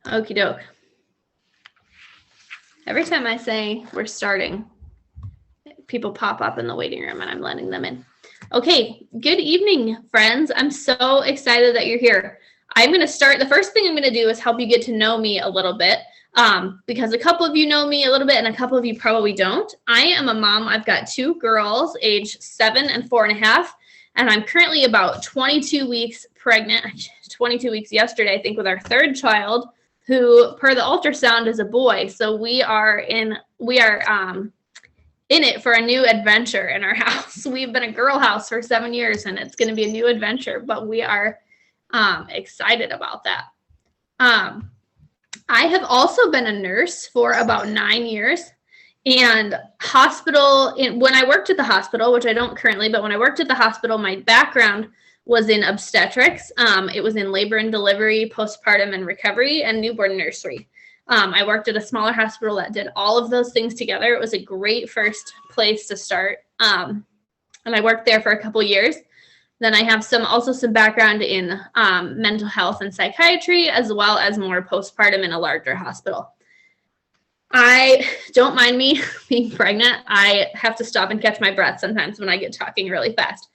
Okie doke. Every time I say we're starting, people pop up in the waiting room and I'm letting them in. Okay, good evening, friends. I'm so excited that you're here. I'm going to start. The first thing I'm going to do is help you get to know me a little bit, because a couple of you know me a little bit and a couple of you probably don't. I am a mom. I've got two girls, age 7 and 4.5, and I'm currently about 22 weeks pregnant. 22 weeks yesterday, I think, with our third child, who, per the ultrasound, is a boy. So we are in it for a new adventure in our house. We've been a girl house for 7 years, and it's going to be a new adventure, but we are excited about that. I have also been a nurse for about 9 years, and when I worked at the hospital, which I don't currently, but when I worked at the hospital, my background was in obstetrics. It was in labor and delivery, postpartum and recovery, and newborn nursery. I worked at a smaller hospital that did all of those things together. It was a great first place to start. And I worked there for a couple years. Then I have also some background in mental health and psychiatry, as well as more postpartum in a larger hospital. Don't mind me being pregnant. I have to stop and catch my breath sometimes when I get talking really fast.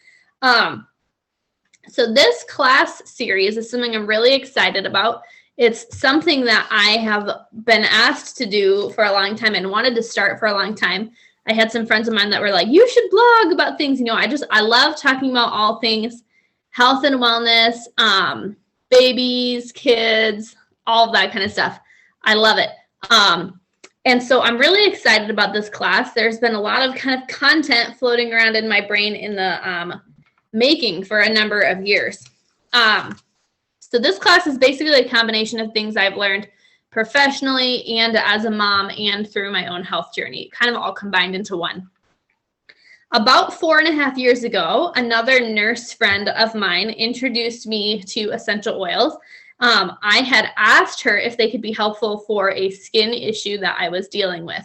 So this class series is something I'm really excited about. It's something that I have been asked to do for a long time and wanted to start for a long time. I had some friends of mine that were like, you should blog about things. You know, I love talking about all things health and wellness, babies, kids, all of that kind of stuff. I love it. And so I'm really excited about this class. There's been a lot of kind of content floating around in my brain in the making for a number of years. So this class is basically a combination of things I've learned professionally and as a mom and through my own health journey, kind of all combined into one. About 4.5 years ago, another nurse friend of mine introduced me to essential oils. I had asked her if they could be helpful for a skin issue that I was dealing with.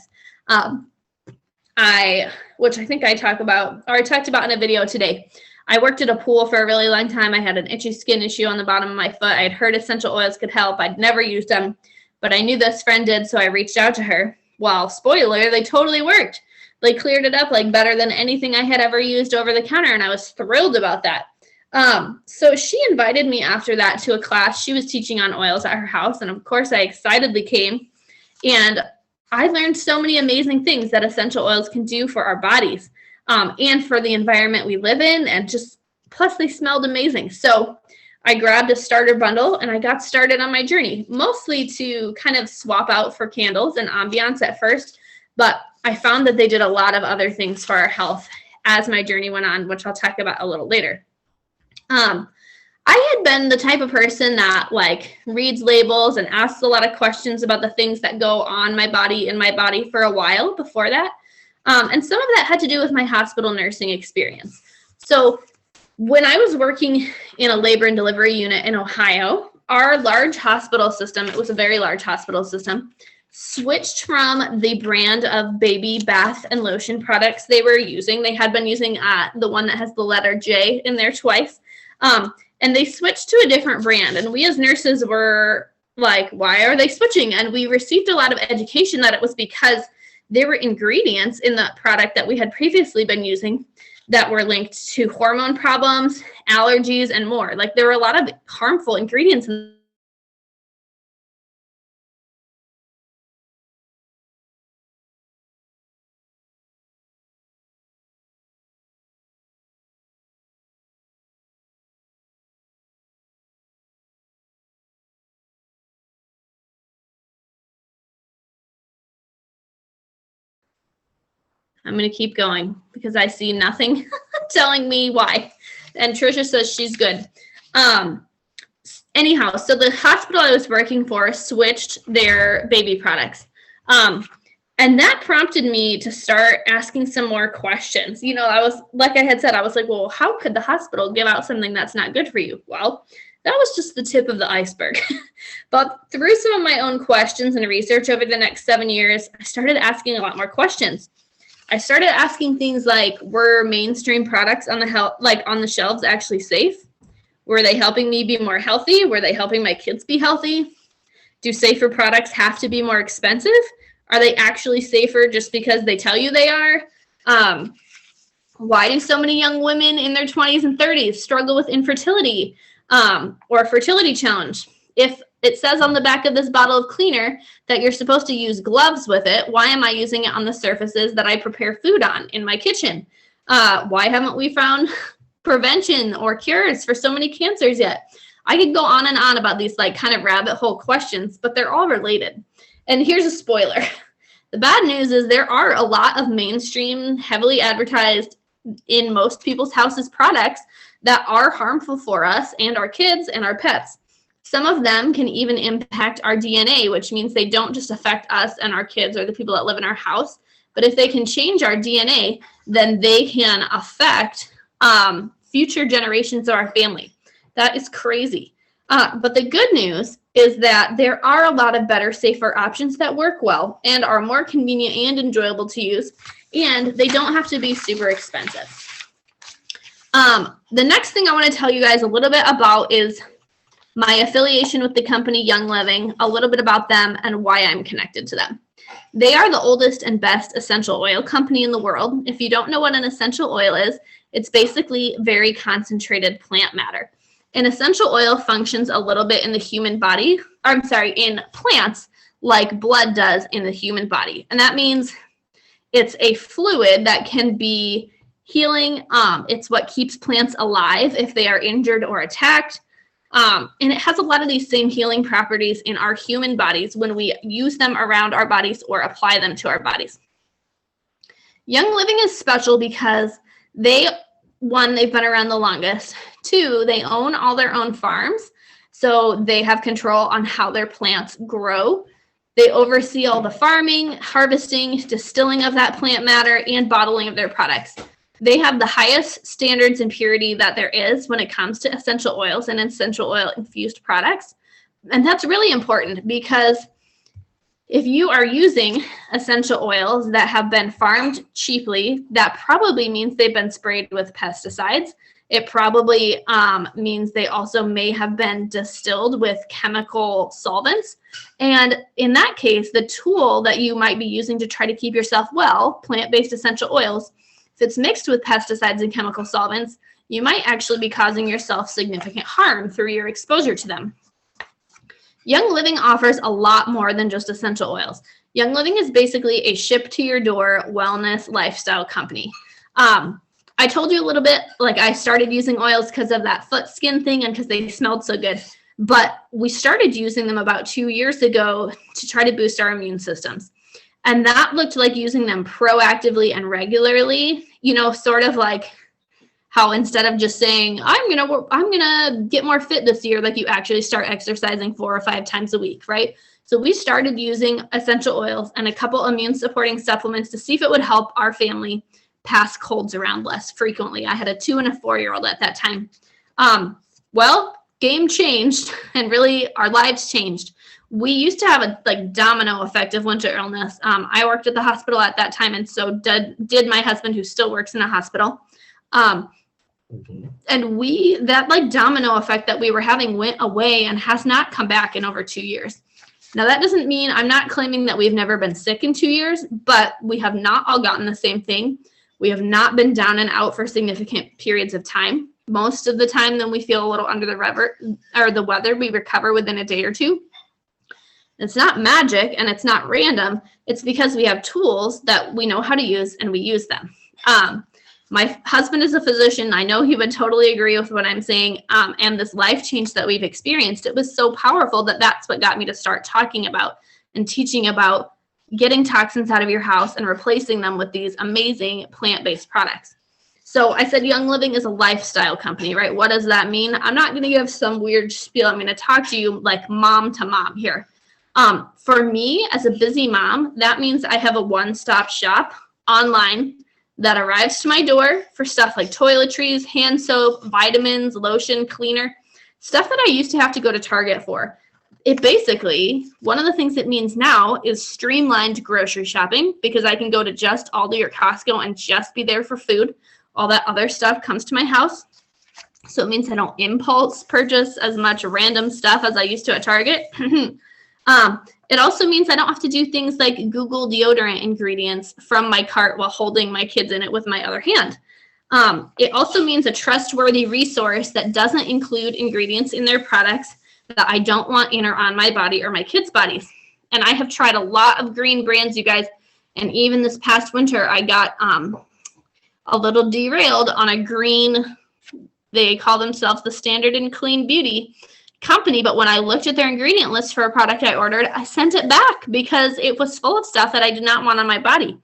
Which I think I talked about in a video today. I worked at a pool for a really long time. I had an itchy skin issue on the bottom of my foot. I had heard essential oils could help. I'd never used them, but I knew this friend did, so I reached out to her. Well, spoiler, they totally worked. They cleared it up like better than anything I had ever used over the counter, and I was thrilled about that. So she invited me after that to a class. She was teaching on oils at her house, and of course I excitedly came. And I learned so many amazing things that essential oils can do for our bodies. And for the environment we live in, and just plus they smelled amazing. So I grabbed a starter bundle and I got started on my journey, mostly to kind of swap out for candles and ambiance at first, but I found that they did a lot of other things for our health as my journey went on, which I'll talk about a little later. I had been the type of person that like reads labels and asks a lot of questions about the things that go on my body, in my body for a while before that. And some of that had to do with my hospital nursing experience. So when I was working in a labor and delivery unit in Ohio, our large hospital system, it was a very large hospital system, switched from the brand of baby bath and lotion products they were using. They had been using the one that has the letter J in there twice. And they switched to a different brand. And we as nurses were like, why are they switching? And we received a lot of education that it was because there were ingredients in the product that we had previously been using that were linked to hormone problems, allergies, and more. Like there were a lot of harmful ingredients in I'm going to keep going because I see nothing telling me why. And Trisha says she's good. Anyhow, so the hospital I was working for switched their baby products. And that prompted me to start asking some more questions. You know, I was, like I had said, I was like, well, how could the hospital give out something that's not good for you? Well, that was just the tip of the iceberg. But through some of my own questions and research over the next 7 years, I started asking a lot more questions. I started asking things like, were mainstream products on the shelves actually safe? Were they helping me be more healthy? Were they helping my kids be healthy? Do safer products have to be more expensive? Are they actually safer just because they tell you they are? Why do so many young women in their 20s and 30s struggle with infertility or a fertility challenge? If it says on the back of this bottle of cleaner that you're supposed to use gloves with it, why am I using it on the surfaces that I prepare food on in my kitchen? Why haven't we found prevention or cures for so many cancers yet? I could go on and on about these like kind of rabbit hole questions, but they're all related. And here's a spoiler. The bad news is there are a lot of mainstream, heavily advertised in most people's houses products that are harmful for us and our kids and our pets. Some of them can even impact our DNA, which means they don't just affect us and our kids or the people that live in our house, but if they can change our DNA, then they can affect future generations of our family. That is crazy. But the good news is that there are a lot of better, safer options that work well and are more convenient and enjoyable to use, and they don't have to be super expensive. The next thing I want to tell you guys a little bit about is my affiliation with the company Young Living, a little bit about them and why I'm connected to them. They are the oldest and best essential oil company in the world. If you don't know what an essential oil is, it's basically very concentrated plant matter. An essential oil functions a little bit in the human body, in plants, like blood does in the human body. And that means it's a fluid that can be healing. It's what keeps plants alive if they are injured or attacked. And it has a lot of these same healing properties in our human bodies when we use them around our bodies or apply them to our bodies. Young Living is special because they've been around the longest. 2, they own all their own farms, so they have control on how their plants grow. They oversee all the farming, harvesting, distilling of that plant matter, and bottling of their products. They have the highest standards and purity that there is when it comes to essential oils and essential oil infused products. And that's really important because if you are using essential oils that have been farmed cheaply, that probably means they've been sprayed with pesticides. It probably means they also may have been distilled with chemical solvents. And in that case, the tool that you might be using to try to keep yourself well, plant-based essential oils, if it's mixed with pesticides and chemical solvents, you might actually be causing yourself significant harm through your exposure to them. Young Living offers a lot more than just essential oils. Young Living is basically a ship-to-your-door wellness lifestyle company. I told you a little bit, like I started using oils because of that foot skin thing and because they smelled so good. But we started using them about 2 years ago to try to boost our immune systems. And that looked like using them proactively and regularly, sort of like how instead of just saying, I'm gonna get more fit this year, like you actually start exercising 4 or 5 times a week, right? So we started using essential oils and a couple immune supporting supplements to see if it would help our family pass colds around less frequently. I had a 2- and 4-year-old at that time. Well, game changed and really our lives changed. We used to have a domino effect of winter illness. I worked at the hospital at that time, and so did my husband, who still works in a hospital. And that domino effect that we were having went away and has not come back in over 2 years. Now, that doesn't mean I'm not claiming that we've never been sick in 2 years, but we have not all gotten the same thing. We have not been down and out for significant periods of time. Most of the time, then we feel a little under the weather, we recover within a day or two. It's not magic and it's not random. It's because we have tools that we know how to use and we use them. My husband is a physician. I know he would totally agree with what I'm saying. And this life change that we've experienced, it was so powerful that that's what got me to start talking about and teaching about getting toxins out of your house and replacing them with these amazing plant-based products. So I said Young Living is a lifestyle company, right? What does that mean? I'm not going to give some weird spiel. I'm going to talk to you like mom to mom here. For me, as a busy mom, that means I have a one-stop shop online that arrives to my door for stuff like toiletries, hand soap, vitamins, lotion, cleaner, stuff that I used to have to go to Target for. It basically, one of the things it means now is streamlined grocery shopping, because I can go to just Aldi or Costco and just be there for food. All that other stuff comes to my house. So it means I don't impulse purchase as much random stuff as I used to at Target. It also means I don't have to do things like Google deodorant ingredients from my cart while holding my kids in it with my other hand. It also means a trustworthy resource that doesn't include ingredients in their products that I don't want in or on my body or my kids' bodies. And I have tried a lot of green brands, you guys, and even this past winter, I got a little derailed on a green, they call themselves the Standard and Clean Beauty company, but when I looked at their ingredient list for a product I ordered, I sent it back because it was full of stuff that I did not want on my body.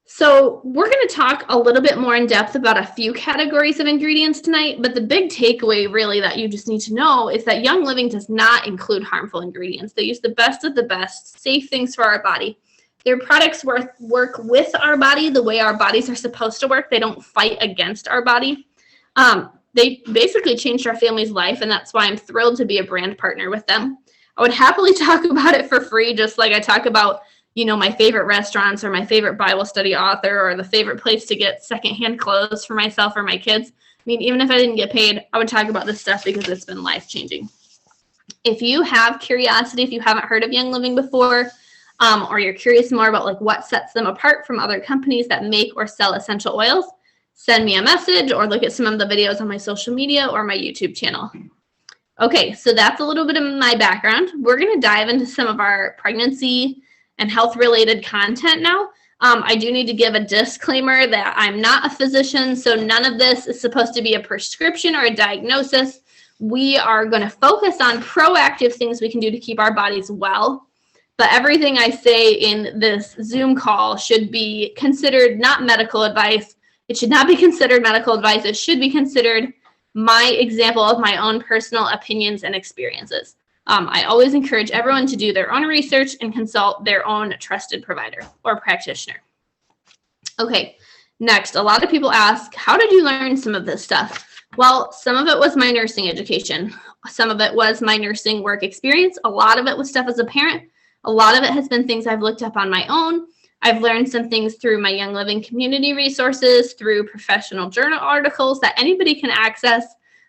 So we're going to talk a little bit more in depth about a few categories of ingredients tonight, but the big takeaway really that you just need to know is that Young Living does not include harmful ingredients. They use the best of the best, safe things for our body. Their products work with our body the way our bodies are supposed to work. They don't fight against our body. They basically changed our family's life, and that's why I'm thrilled to be a brand partner with them. I would happily talk about it for free, just like I talk about, you know, my favorite restaurants or my favorite Bible study author or the favorite place to get secondhand clothes for myself or my kids. I mean, even if I didn't get paid, I would talk about this stuff because it's been life-changing. If you have curiosity, if you haven't heard of Young Living before, or you're curious more about like what sets them apart from other companies that make or sell essential oils, send me a message or look at some of the videos on my social media or my YouTube channel. Okay, so that's a little bit of my background. We're going to dive into some of our pregnancy and health-related content now. I do need to give a disclaimer that I'm not a physician, so none of this is supposed to be a prescription or a diagnosis. We are going to focus on proactive things we can do to keep our bodies well. But everything I say in this Zoom call should be considered not medical advice. It should not be considered medical advice. It should be considered my example of my own personal opinions and experiences. I always encourage everyone to do their own research and consult their own trusted provider or practitioner. Okay, next, a lot of people ask, how did you learn some of this stuff? Well, some of it was my nursing education. Some of it was my nursing work experience. A lot of it was stuff as a parent. A lot of it has been things I've looked up on my own. I've learned some things through my Young Living community resources, through professional journal articles that anybody can access.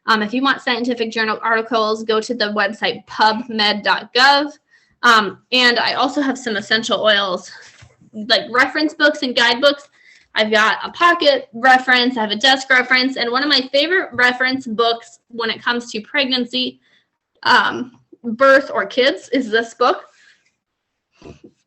If you want scientific journal articles, go to the website pubmed.gov. And I also have some essential oils, like reference books and guidebooks. I've got a pocket reference, I have a desk reference, and one of my favorite reference books when it comes to pregnancy, birth, or kids is this book.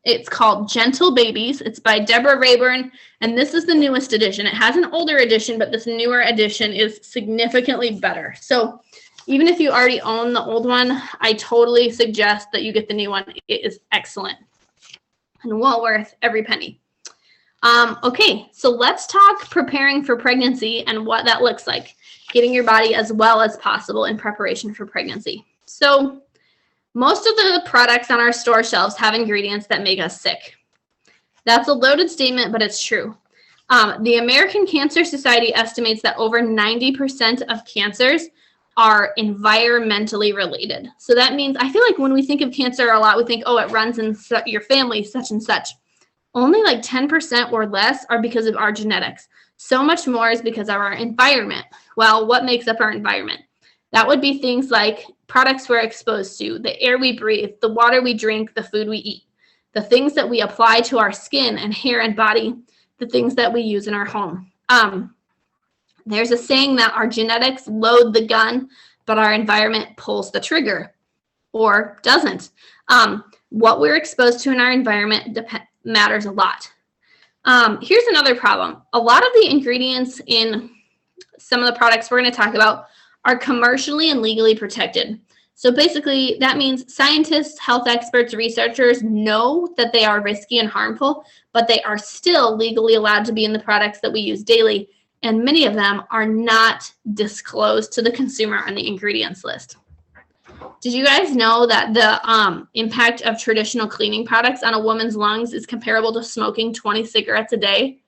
It's called Gentle Babies. It's by Deborah Rayburn, and this is the newest edition. It has an older edition, but this newer edition is significantly better. So even if you already own the old one, I totally suggest that you get the new one. It is excellent and well worth every penny. Okay, so let's talk preparing for pregnancy and what that looks like, getting your body as well as possible in preparation for pregnancy. So most of the products on our store shelves have ingredients that make us sick. That's a loaded statement, but it's true. The American Cancer Society estimates that over 90% of cancers are environmentally related. So that means, I feel like when we think of cancer a lot, we think, oh, it runs in your family, such and such. Only like 10% or less are because of our genetics. So much more is because of our environment. Well, what makes up our environment? That would be things like products we're exposed to, the air we breathe, the water we drink, the food we eat, the things that we apply to our skin and hair and body, the things that we use in our home. There's a saying that our genetics load the gun, but our environment pulls the trigger, or doesn't. What we're exposed to in our environment matters a lot. Here's another problem. A lot of the ingredients in some of the products we're going to talk about are commercially and legally protected. So basically, that means scientists, health experts, researchers know that they are risky and harmful, but they are still legally allowed to be in the products that we use daily, and many of them are not disclosed to the consumer on the ingredients list. Did you guys know that the impact of traditional cleaning products on a woman's lungs is comparable to smoking 20 cigarettes a day?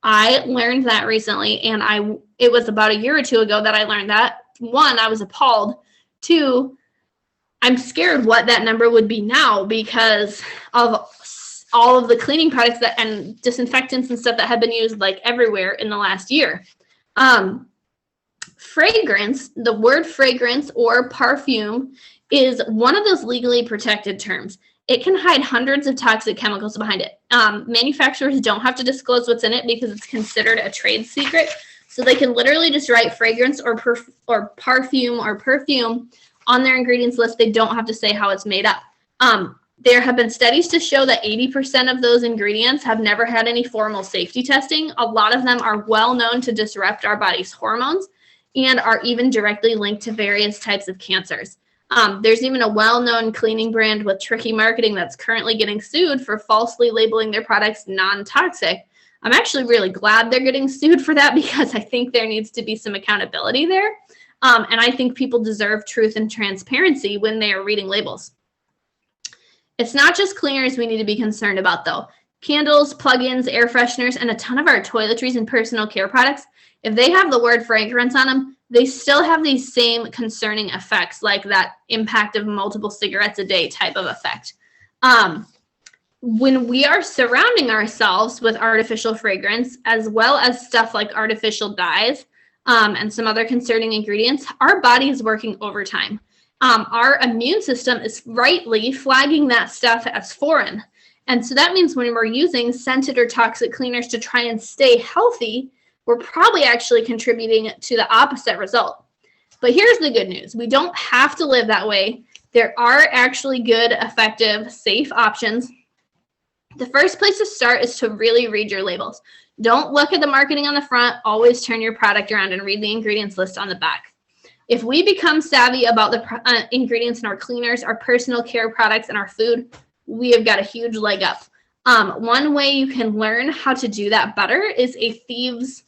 I learned that recently, and it was about a year or two ago that I learned that. One, I was appalled. Two, I'm scared what that number would be now because of all of the cleaning products and disinfectants and stuff that have been used like everywhere in the last year. Fragrance, the word fragrance or perfume is one of those legally protected terms. It can hide hundreds of toxic chemicals behind it. Manufacturers don't have to disclose what's in it because it's considered a trade secret. So they can literally just write fragrance or perfume on their ingredients list. They don't have to say how it's made up. There have been studies to show that 80% of those ingredients have never had any formal safety testing. A lot of them are well known to disrupt our body's hormones and are even directly linked to various types of cancers. There's even a well-known cleaning brand with tricky marketing that's currently getting sued for falsely labeling their products non-toxic. I'm actually really glad they're getting sued for that because I think there needs to be some accountability there. And I think people deserve truth and transparency when they are reading labels. It's not just cleaners we need to be concerned about, though. Candles, plug-ins, air fresheners, and a ton of our toiletries and personal care products, if they have the word fragrance on them, they still have these same concerning effects, like that impact of multiple cigarettes a day type of effect. When we are surrounding ourselves with artificial fragrance, as well as stuff like artificial dyes and some other concerning ingredients, our body is working overtime. Our immune system is rightly flagging that stuff as foreign. And so that means when we're using scented or toxic cleaners to try and stay healthy, we're probably actually contributing to the opposite result. But here's the good news. We don't have to live that way. There are actually good, effective, safe options. The first place to start is to really read your labels. Don't look at the marketing on the front. Always turn your product around and read the ingredients list on the back. If we become savvy about the ingredients in our cleaners, our personal care products, and our food, we have got a huge leg up. One way you can learn how to do that better is a Thieves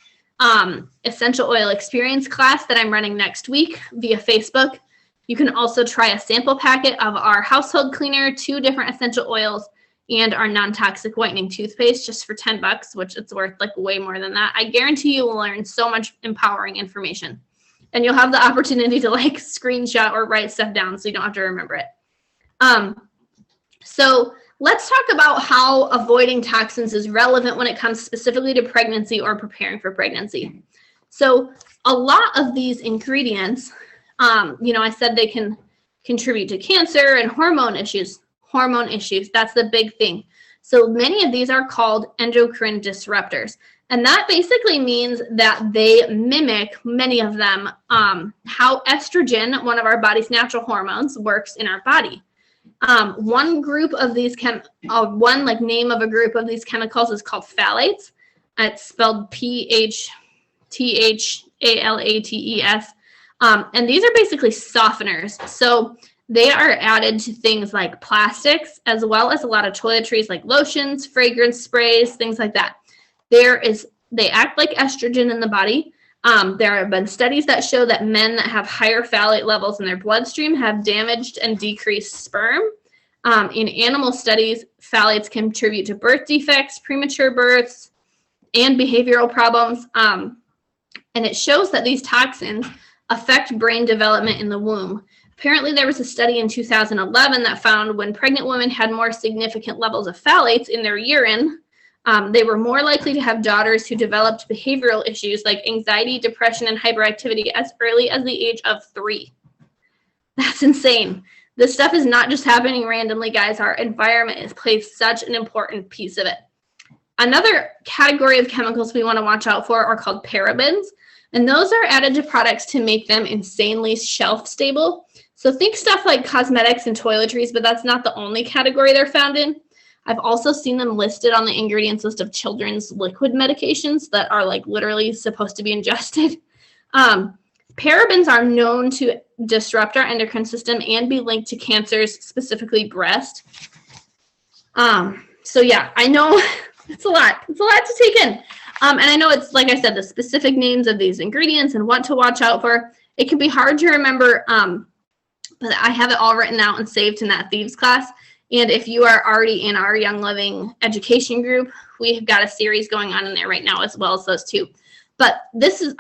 essential oil experience class that I'm running next week via Facebook. You can also try a sample packet of our household cleaner, 2 different essential oils, and our non-toxic whitening toothpaste just for $10, which it's worth like way more than that. I guarantee you will learn so much empowering information. And you'll have the opportunity to like screenshot or write stuff down so you don't have to remember it. So let's talk about how avoiding toxins is relevant when it comes specifically to pregnancy or preparing for pregnancy. So a lot of these ingredients, I said they can contribute to cancer and hormone issues. That's the big thing. So many of these are called endocrine disruptors. And that basically means that they mimic, many of them, how estrogen, one of our body's natural hormones, works in our body. One group of these name of a group of these chemicals is called phthalates. It's spelled Phthalates. And these are basically softeners. So they are added to things like plastics, as well as a lot of toiletries like lotions, fragrance sprays, things like that. They act like estrogen in the body. There have been studies that show that men that have higher phthalate levels in their bloodstream have damaged and decreased sperm. In animal studies, phthalates contribute to birth defects, premature births, and behavioral problems. And it shows that these toxins affect brain development in the womb. Apparently, there was a study in 2011 that found when pregnant women had more significant levels of phthalates in their urine, they were more likely to have daughters who developed behavioral issues like anxiety, depression, and hyperactivity as early as the age of 3. That's insane. This stuff is not just happening randomly, guys. Our environment plays such an important piece of it. Another category of chemicals we want to watch out for are called parabens, and those are added to products to make them insanely shelf stable. So think stuff like cosmetics and toiletries, but that's not the only category they're found in. I've also seen them listed on the ingredients list of children's liquid medications that are like literally supposed to be ingested. Parabens are known to disrupt our endocrine system and be linked to cancers, specifically breast. So yeah, I know it's a lot. It's a lot to take in. And I know it's, like I said, the specific names of these ingredients and what to watch out for. It can be hard to remember, but I have it all written out and saved in that Thieves class. And if you are already in our Young Living education group, we've got a series going on in there right now, as well as those two. But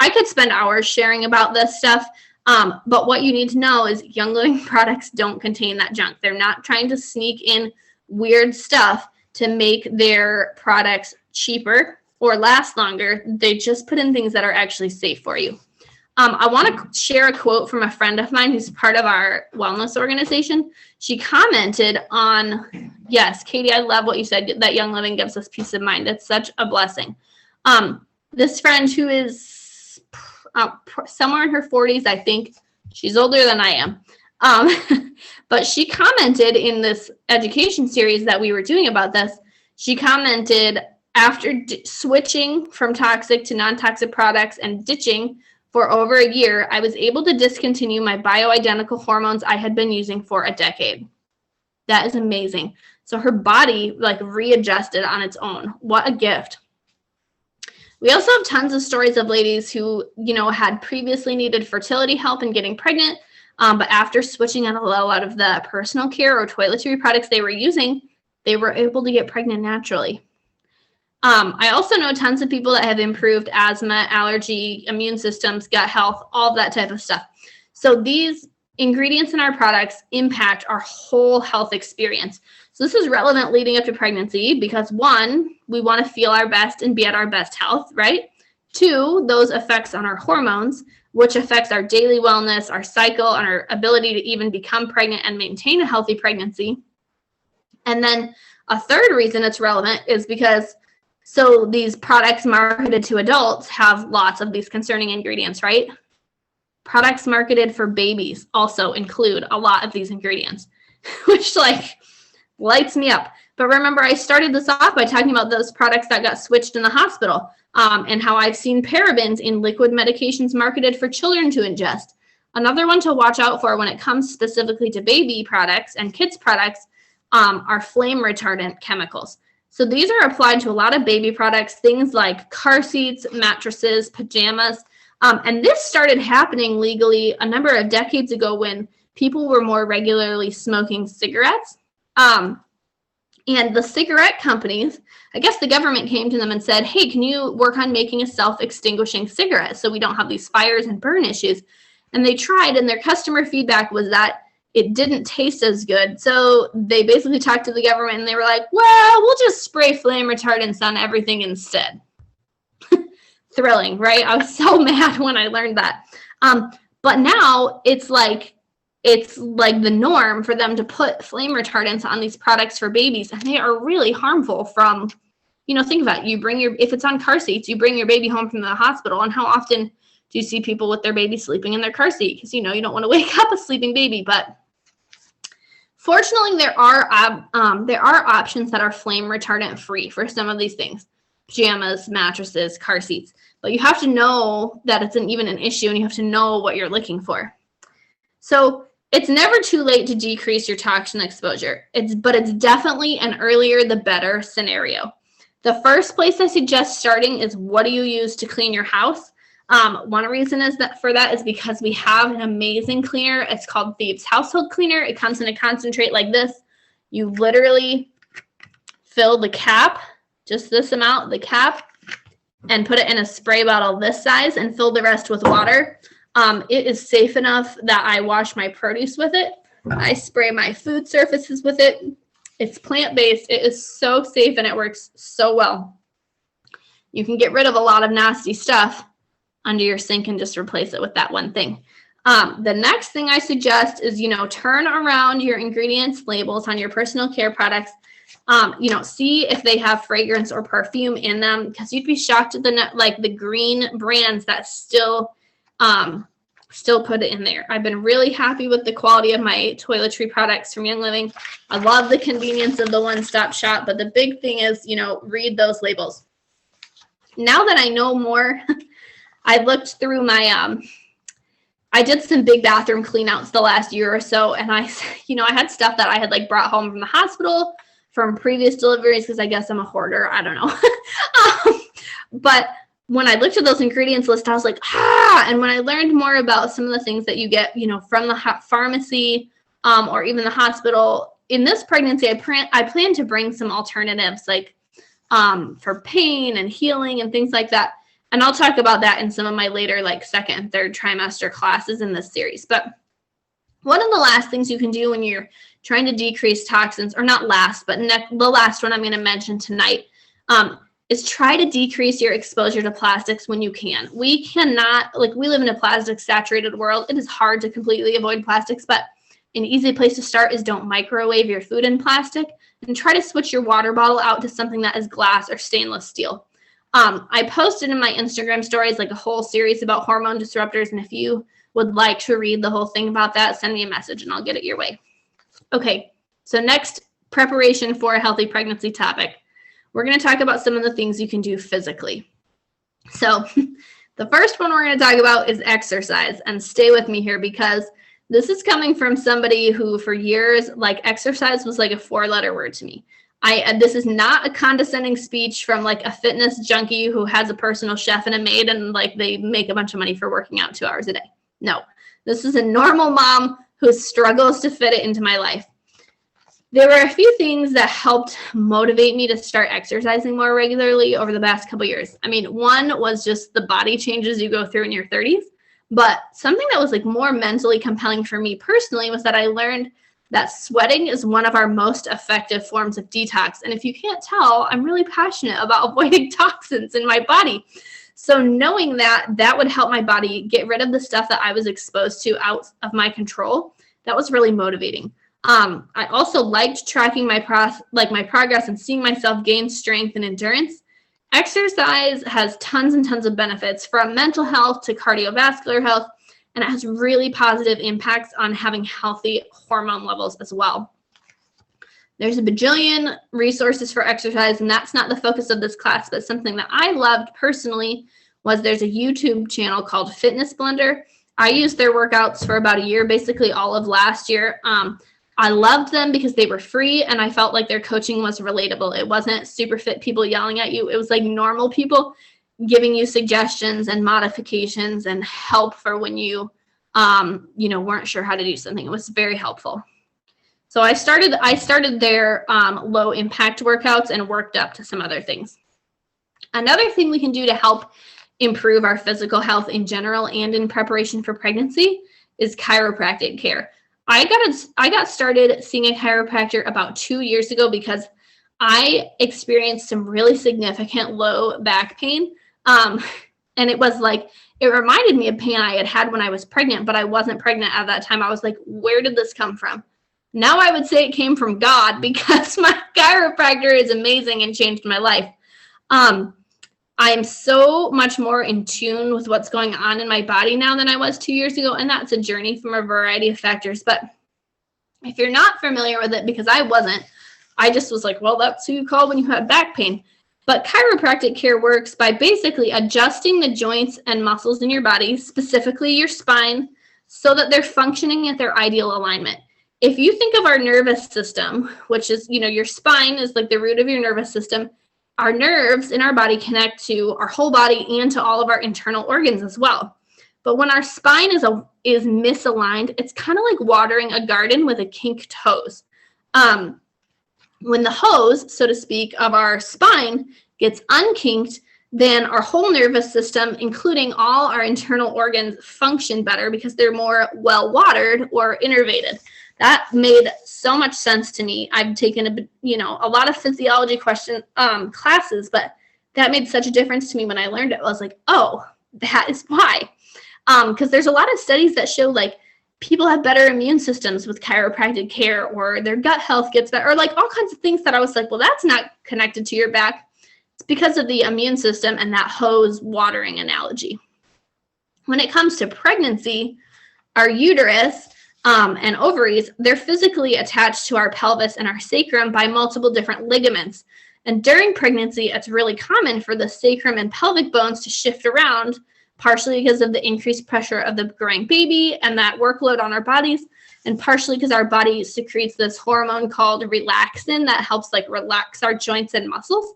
I could spend hours sharing about this stuff. But what you need to know is Young Living products don't contain that junk. They're not trying to sneak in weird stuff to make their products cheaper or last longer. They just put in things that are actually safe for you. I want to share a quote from a friend of mine who's part of our wellness organization. She commented on, yes, Katie, I love what you said, that Young Living gives us peace of mind. It's such a blessing. This friend who is somewhere in her 40s, I think. She's older than I am. But she commented in this education series that we were doing about this, she commented, after switching from toxic to non-toxic products and ditching for over a year, I was able to discontinue my bioidentical hormones I had been using for a decade. That is amazing. So her body like readjusted on its own. What a gift. We also have tons of stories of ladies who, you know, had previously needed fertility help in getting pregnant, but after switching out a lot of the personal care or toiletry products they were using, they were able to get pregnant naturally. I also know tons of people that have improved asthma, allergy, immune systems, gut health, all of that type of stuff. So these ingredients in our products impact our whole health experience. So this is relevant leading up to pregnancy because 1, we want to feel our best and be at our best health, right? 2, those effects on our hormones, which affects our daily wellness, our cycle, and our ability to even become pregnant and maintain a healthy pregnancy. And then a third reason it's relevant is because so these products marketed to adults have lots of these concerning ingredients, right? Products marketed for babies also include a lot of these ingredients, which like lights me up. But remember, I started this off by talking about those products that got switched in the hospital and how I've seen parabens in liquid medications marketed for children to ingest. Another one to watch out for when it comes specifically to baby products and kids products are flame retardant chemicals. So these are applied to a lot of baby products, things like car seats, mattresses, pajamas. And this started happening legally a number of decades ago when people were more regularly smoking cigarettes. And the cigarette companies, I guess the government came to them and said, hey, can you work on making a self-extinguishing cigarette so we don't have these fires and burn issues? And they tried, and their customer feedback was that it didn't taste as good. So they basically talked to the government and they were like, well, we'll just spray flame retardants on everything instead. Thrilling, right? I was so mad when I learned that. But now it's like the norm for them to put flame retardants on these products for babies, and they are really harmful from, you know, think about it. If it's on car seats, you bring your baby home from the hospital, and how often do you see people with their baby sleeping in their car seat? Because, you know, you don't want to wake up a sleeping baby. But fortunately, there are options that are flame retardant free for some of these things. Pajamas, mattresses, car seats. But you have to know that it's even an issue, and you have to know what you're looking for. So it's never too late to decrease your toxin exposure. But it's definitely an earlier the better scenario. The first place I suggest starting is, what do you use to clean your house? One reason is that is because we have an amazing cleaner. It's called Thieves Household Cleaner. It comes in a concentrate like this. You literally fill the cap, just this amount, the cap, and put it in a spray bottle this size and fill the rest with water. It is safe enough that I wash my produce with it. I spray my food surfaces with it. It's plant-based. It is so safe and it works so well. You can get rid of a lot of nasty stuff under your sink and just replace it with that one thing. The next thing I suggest is, turn around your ingredients labels on your personal care products. See if they have fragrance or perfume in them, because you'd be shocked at the green brands that still put it in there. I've been really happy with the quality of my toiletry products from Young Living. I love the convenience of the one-stop shop, but the big thing is, read those labels. Now that I know more, I looked through my, I did some big bathroom clean outs the last year or so, and I had stuff that I had brought home from the hospital from previous deliveries, because I guess I'm a hoarder. I don't know. But when I looked at those ingredients list, I was like, and when I learned more about some of the things that you get, from the pharmacy or even the hospital, in this pregnancy, I plan to bring some alternatives for pain and healing and things like that. And I'll talk about that in some of my later second and third trimester classes in this series. But one of the last things you can do when you're trying to decrease toxins, or not last, but the last one I'm going to mention tonight, is try to decrease your exposure to plastics when you can. We cannot, like, we live in a plastic saturated world. It is hard to completely avoid plastics, but an easy place to start is don't microwave your food in plastic, and try to switch your water bottle out to something that is glass or stainless steel. I posted in my Instagram stories like a whole series about hormone disruptors, and if you would like to read the whole thing about that, send me a message and I'll get it your way. Okay, so next, preparation for a healthy pregnancy topic. We're going to talk about some of the things you can do physically. So the first one we're going to talk about is exercise, and stay with me here because this is coming from somebody who for years, like, exercise was like a 4-letter word to me. This is not a condescending speech from like a fitness junkie who has a personal chef and a maid and like they make a bunch of money for working out 2 hours a day. No, this is a normal mom who struggles to fit it into my life. There were a few things that helped motivate me to start exercising more regularly over the past couple years. I mean, one was just the body changes you go through in your 30s, but something that was like more mentally compelling for me personally was that I learned that sweating is one of our most effective forms of detox. And if you can't tell, I'm really passionate about avoiding toxins in my body. So knowing that would help my body get rid of the stuff that I was exposed to out of my control, that was really motivating. I also liked tracking my progress and seeing myself gain strength and endurance. Exercise has tons and tons of benefits, from mental health to cardiovascular health, and it has really positive impacts on having healthy hormone levels as well. There's a bajillion resources for exercise, and that's not the focus of this class, but something that I loved personally was there's a YouTube channel called Fitness Blender. I used their workouts for about a year, basically all of last year. I loved them because they were free, and I felt like their coaching was relatable. It wasn't super fit people yelling at you. It was like normal people giving you suggestions and modifications and help for when you, weren't sure how to do something. It was very helpful. So I started their low impact workouts and worked up to some other things. Another thing we can do to help improve our physical health in general and in preparation for pregnancy is chiropractic care. I got started seeing a chiropractor about 2 years ago because I experienced some really significant low back pain. And it was like, it reminded me of pain I had when I was pregnant, but I wasn't pregnant at that time. I was like, where did this come from? Now I would say it came from God because my chiropractor is amazing and changed my life. I'm so much more in tune with what's going on in my body now than I was 2 years ago. And that's a journey from a variety of factors. But if you're not familiar with it, because I wasn't, I just was like, well, that's who you call when you have back pain. But chiropractic care works by basically adjusting the joints and muscles in your body, specifically your spine, so that they're functioning at their ideal alignment. If you think of our nervous system, which is, your spine is like the root of your nervous system, our nerves in our body connect to our whole body and to all of our internal organs as well. But when our spine is misaligned, it's kind of like watering a garden with a kinked hose. When the hose, so to speak, of our spine gets unkinked, then our whole nervous system, including all our internal organs, function better because they're more well-watered or innervated. That made so much sense to me. I've taken a lot of physiology classes, but that made such a difference to me when I learned it. I was like, oh, that is why. Because there's a lot of studies that show like people have better immune systems with chiropractic care, or their gut health gets better, or like all kinds of things that I was like, well, that's not connected to your back. It's because of the immune system and that hose watering analogy. When it comes to pregnancy, our uterus and ovaries, they're physically attached to our pelvis and our sacrum by multiple different ligaments. And during pregnancy, it's really common for the sacrum and pelvic bones to shift around, partially because of the increased pressure of the growing baby and that workload on our bodies, and partially because our body secretes this hormone called relaxin that helps like relax our joints and muscles.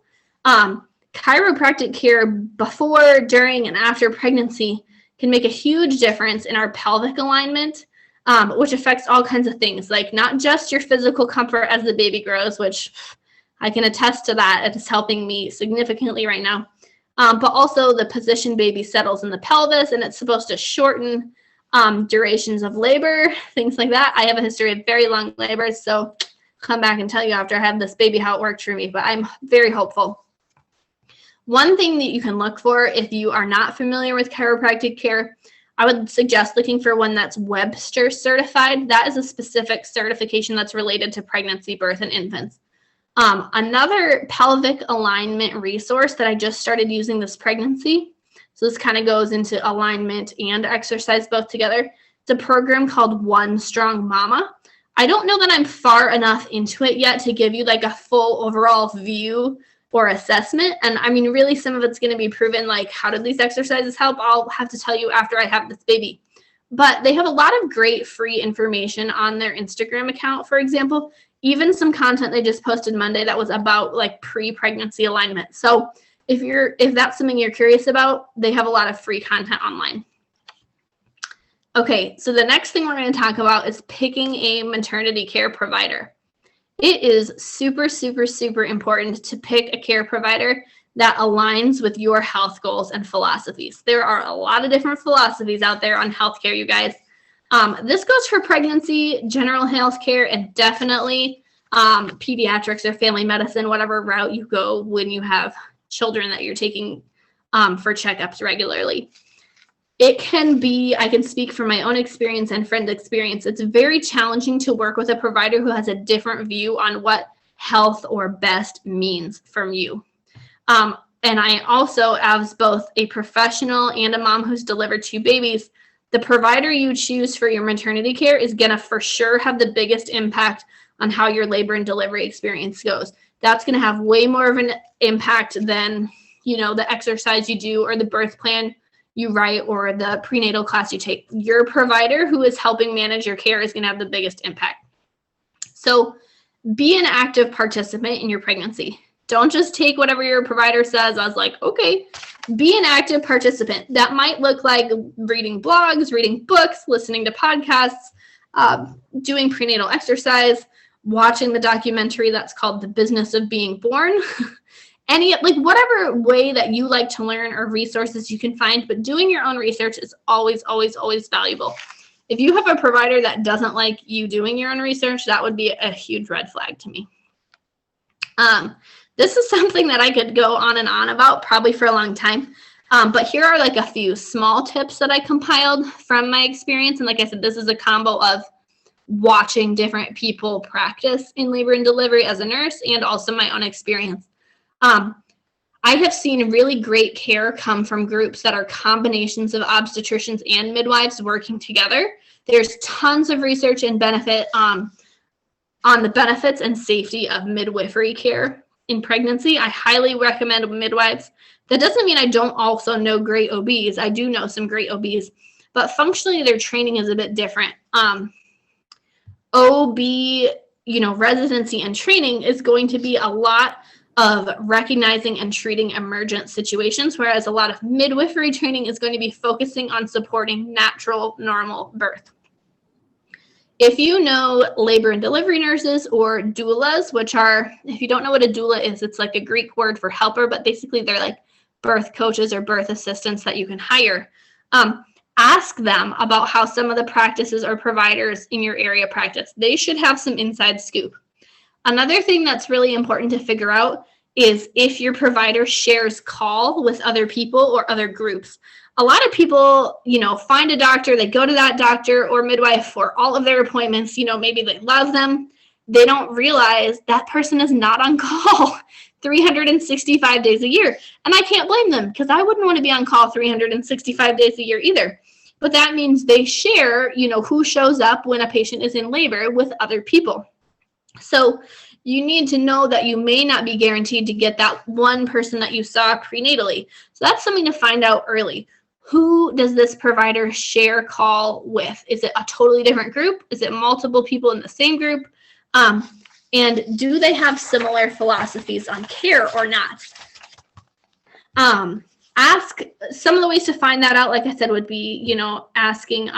Chiropractic care before, during, and after pregnancy can make a huge difference in our pelvic alignment, which affects all kinds of things, like not just your physical comfort as the baby grows, which I can attest to that. It is helping me significantly right now. But also the position baby settles in the pelvis, and it's supposed to shorten durations of labor, things like that. I have a history of very long labors, so I'll come back and tell you after I have this baby how it worked for me, but I'm very hopeful. One thing that you can look for if you are not familiar with chiropractic care, I would suggest looking for one that's Webster certified. That is a specific certification that's related to pregnancy, birth, and infants. Another pelvic alignment resource that I just started using this pregnancy, so this kind of goes into alignment and exercise both together. It's a program called One Strong Mama. I don't know that I'm far enough into it yet to give you like a full overall view or assessment. And I mean, really, some of it's going to be proven, like, how did these exercises help? I'll have to tell you after I have this baby. But they have a lot of great free information on their Instagram account, for example. Even some content they just posted Monday that was about like pre-pregnancy alignment. So if that's something you're curious about, they have a lot of free content online. Okay, so the next thing we're going to talk about is picking a maternity care provider. It is super, super, super important to pick a care provider that aligns with your health goals and philosophies. There are a lot of different philosophies out there on healthcare, you guys. This goes for pregnancy, general healthcare, and definitely pediatrics or family medicine, whatever route you go when you have children that you're taking for checkups regularly. It can be, I can speak from my own experience and friend experience, it's very challenging to work with a provider who has a different view on what health or best means from you. And I also, as both a professional and a mom who's delivered 2 babies, the provider you choose for your maternity care is going to for sure have the biggest impact on how your labor and delivery experience goes. That's going to have way more of an impact than, you know, the exercise you do or the birth plan you write or the prenatal class you take. Your provider who is helping manage your care is going to have the biggest impact. So be an active participant in your pregnancy. Don't just take whatever your provider says. I was like, okay, be an active participant. That might look like reading blogs, reading books, listening to podcasts, doing prenatal exercise, watching the documentary that's called The Business of Being Born. Whatever way that you like to learn or resources you can find, but doing your own research is always, always, always valuable. If you have a provider that doesn't like you doing your own research, that would be a huge red flag to me. This is something that I could go on and on about probably for a long time. But here are like a few small tips that I compiled from my experience. And like I said, this is a combo of watching different people practice in labor and delivery as a nurse and also my own experience. I have seen really great care come from groups that are combinations of obstetricians and midwives working together. There's tons of research and benefit on the benefits and safety of midwifery care in pregnancy. I highly recommend midwives. That doesn't mean I don't also know great OBs. I do know some great OBs, but functionally their training is a bit different. OB, residency and training is going to be a lot of recognizing and treating emergent situations, whereas a lot of midwifery training is going to be focusing on supporting natural, normal birth. If you know labor and delivery nurses or doulas, which are, if you don't know what a doula is, it's like a Greek word for helper, but basically they're like birth coaches or birth assistants that you can hire. Ask them about how some of the practices or providers in your area practice. They should have some inside scoop. Another thing that's really important to figure out is if your provider shares call with other people or other groups. A lot of people, find a doctor, they go to that doctor or midwife for all of their appointments. Maybe they love them. They don't realize that person is not on call 365 days a year. And I can't blame them because I wouldn't want to be on call 365 days a year either. But that means they share, who shows up when a patient is in labor with other people. So you need to know that you may not be guaranteed to get that one person that you saw prenatally. So that's something to find out early. Who does this provider share call with? Is it a totally different group? Is it multiple people in the same group? And do they have similar philosophies on care or not? Ask, some of the ways to find that out, like I said, would be, asking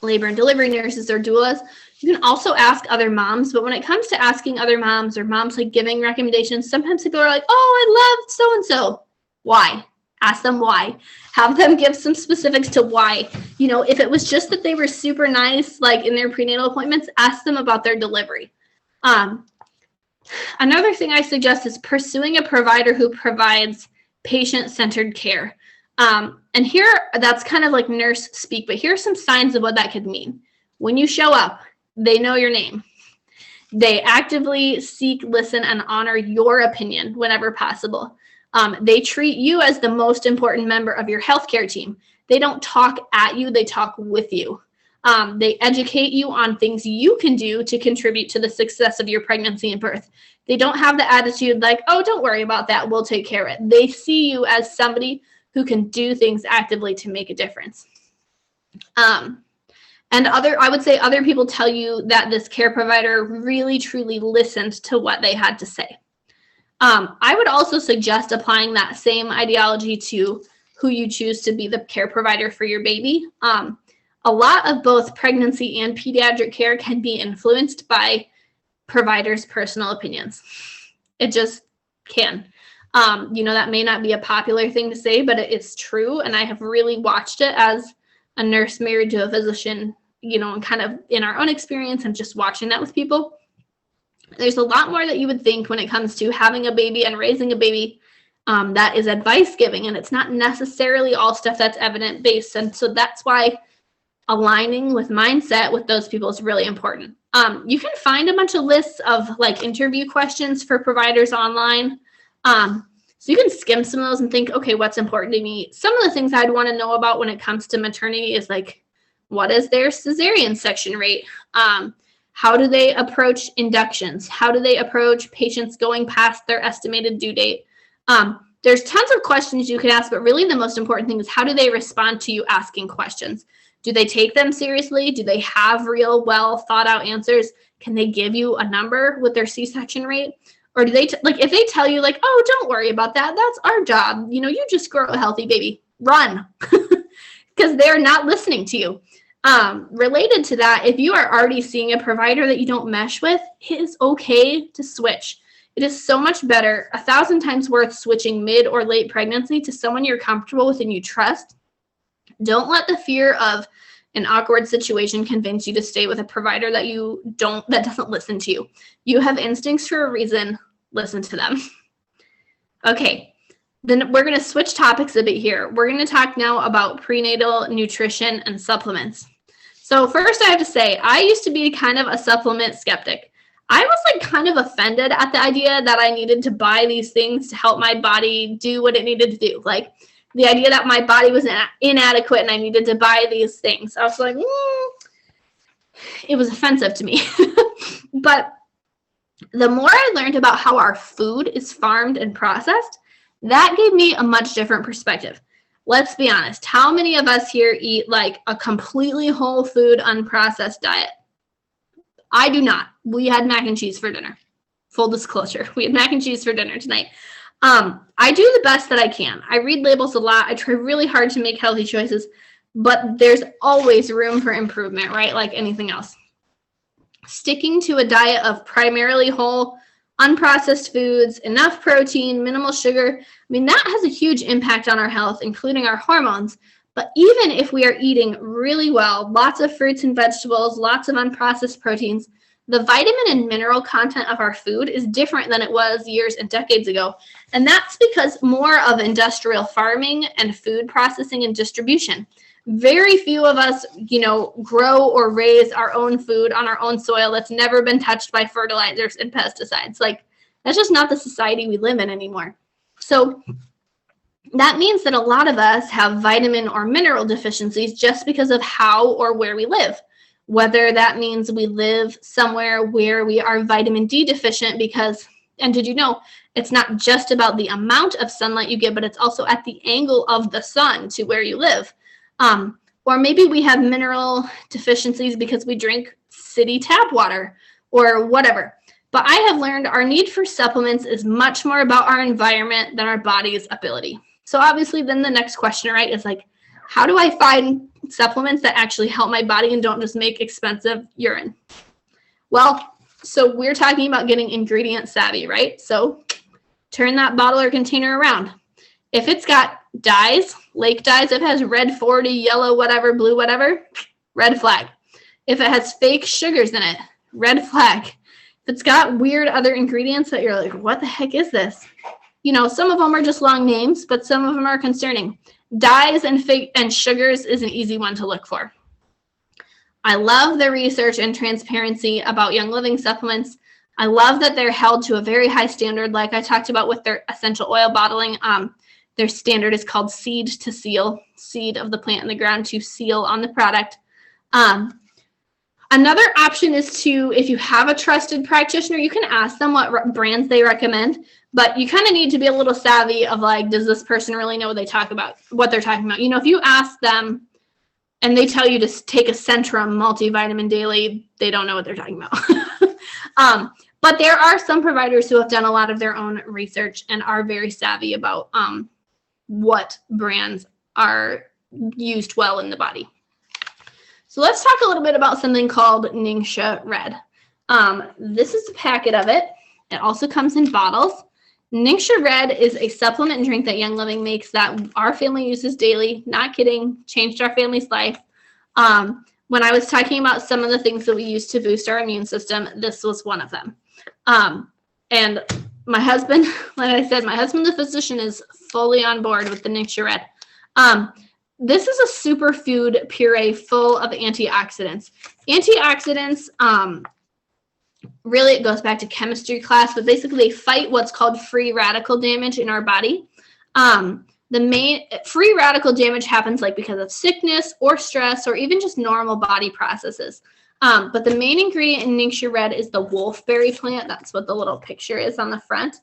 labor and delivery nurses or doulas. You can also ask other moms, but when it comes to asking other moms or moms like giving recommendations, sometimes people are like, oh, I love so-and-so. Why? Ask them why. Have them give some specifics to why. If it was just that they were super nice, like in their prenatal appointments, ask them about their delivery. Another thing I suggest is pursuing a provider who provides patient-centered care. And here, that's kind of like nurse speak, but here are some signs of what that could mean. When you show up, they know your name. They actively seek, listen, and honor your opinion whenever possible. They treat you as the most important member of your healthcare team. They don't talk at you, they talk with you. They educate you on things you can do to contribute to the success of your pregnancy and birth. They don't have the attitude like, oh, don't worry about that, we'll take care of it. They see you as somebody who can do things actively to make a difference. And I would say other people tell you that this care provider really, truly listened to what they had to say. I would also suggest applying that same ideology to who you choose to be the care provider for your baby. A lot of both pregnancy and pediatric care can be influenced by providers' personal opinions. It just can. That may not be a popular thing to say, but it's true. And I have really watched it as a nurse married to a physician, and kind of in our own experience and just watching that with people. There's a lot more that you would think when it comes to having a baby and raising a baby that is advice giving. And it's not necessarily all stuff that's evidence based. And so that's why aligning with mindset with those people is really important. You can find a bunch of lists of like interview questions for providers online. So you can skim some of those and think, okay, what's important to me? Some of the things I'd want to know about when it comes to maternity is like, what is their cesarean section rate? How do they approach inductions? How do they approach patients going past their estimated due date? There's tons of questions you could ask, but really the most important thing is how do they respond to you asking questions? Do they take them seriously? Do they have real, well thought out answers? Can they give you a number with their C-section rate? Or do they, if they tell you like, oh, don't worry about that. That's our job. You just grow a healthy baby. Run. Because they're not listening to you. Related to that, if you are already seeing a provider that you don't mesh with, it is okay to switch. It is so much better, 1,000 times worth switching mid or late pregnancy to someone you're comfortable with and you trust. Don't let the fear of an awkward situation convince you to stay with a provider that doesn't listen to you. You have instincts for a reason. Listen to them. Okay, then we're going to switch topics a bit here. We're going to talk now about prenatal nutrition and supplements. So first I have to say, I used to be kind of a supplement skeptic. I was kind of offended at the idea that I needed to buy these things to help my body do what it needed to do. The idea that my body was inadequate and I needed to buy these things. I was like, it was offensive to me. But the more I learned about how our food is farmed and processed, that gave me a much different perspective. Let's be honest. How many of us here eat a completely whole food, unprocessed diet? I do not. We had mac and cheese for dinner. Full disclosure. We had mac and cheese for dinner tonight. I do the best that I can. I read labels a lot. I try really hard to make healthy choices, but there's always room for improvement, right? Like anything else. Sticking to a diet of primarily whole, unprocessed foods, enough protein, minimal sugar, that has a huge impact on our health, including our hormones. But even if we are eating really well, lots of fruits and vegetables, lots of unprocessed proteins, the vitamin and mineral content of our food is different than it was years and decades ago. And that's because more of industrial farming and food processing and distribution. Very few of us, grow or raise our own food on our own soil that's never been touched by fertilizers and pesticides. That's just not the society we live in anymore. So that means that a lot of us have vitamin or mineral deficiencies just because of how or where we live. Whether that means we live somewhere where we are vitamin D deficient and did you know, it's not just about the amount of sunlight you get, but it's also at the angle of the sun to where you live. Or maybe we have mineral deficiencies because we drink city tap water or whatever. But I have learned our need for supplements is much more about our environment than our body's ability. So obviously then the next question, right, is how do I find supplements that actually help my body and don't just make expensive urine? Well, so we're talking about getting ingredient savvy, right? So turn that bottle or container around. If it's got dyes, lake dyes, if it has red 40, yellow, whatever, blue, whatever, red flag. If it has fake sugars in it, red flag. If it's got weird other ingredients that you're like, what the heck is this? You know, some of them are just long names, but some of them are concerning. Dyes and sugars is an easy one to look for. I love the research and transparency about Young Living supplements. I love that they're held to a very high standard, like I talked about with their essential oil bottling. Their standard is called seed to seal, seed of the plant in the ground to seal on the product. Another option is to, if you have a trusted practitioner, you can ask them what brands they recommend, but you kind of need to be a little savvy of like, does this person really know what they're talking about? You know, if you ask them and they tell you to take a Centrum multivitamin daily, they don't know what they're talking about. But there are some providers who have done a lot of their own research and are very savvy about what brands are used well in the body. So let's talk a little bit about something called Ningxia Red. This is a packet of it. It also comes in bottles. Ningxia Red is a supplement drink that Young Living makes that our family uses daily. Not kidding, changed our family's life. When I was talking about some of the things that we use to boost our immune system, this was one of them. And my husband, like I said, my husband, the physician, is fully on board with the Ningxia Red. This is a superfood puree full of antioxidants. Antioxidants, really it goes back to chemistry class, but basically they fight what's called free radical damage in our body. The main free radical damage happens like because of sickness or stress or even just normal body processes. But the main ingredient in Ningxia Red is the wolfberry plant. That's what the little picture is on the front.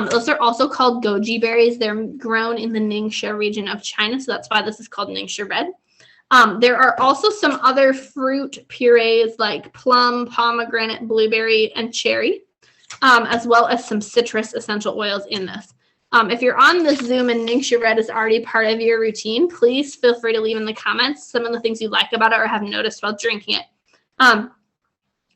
Those are also called goji berries. They're grown in the Ningxia region of China, so that's why this is called Ningxia Red. There are also some other fruit purees like plum, pomegranate, blueberry, and cherry, as well as some citrus essential oils in this. If you're on this Zoom and Ningxia Red is already part of your routine, please feel free to leave in the comments some of the things you like about it or have noticed while drinking it.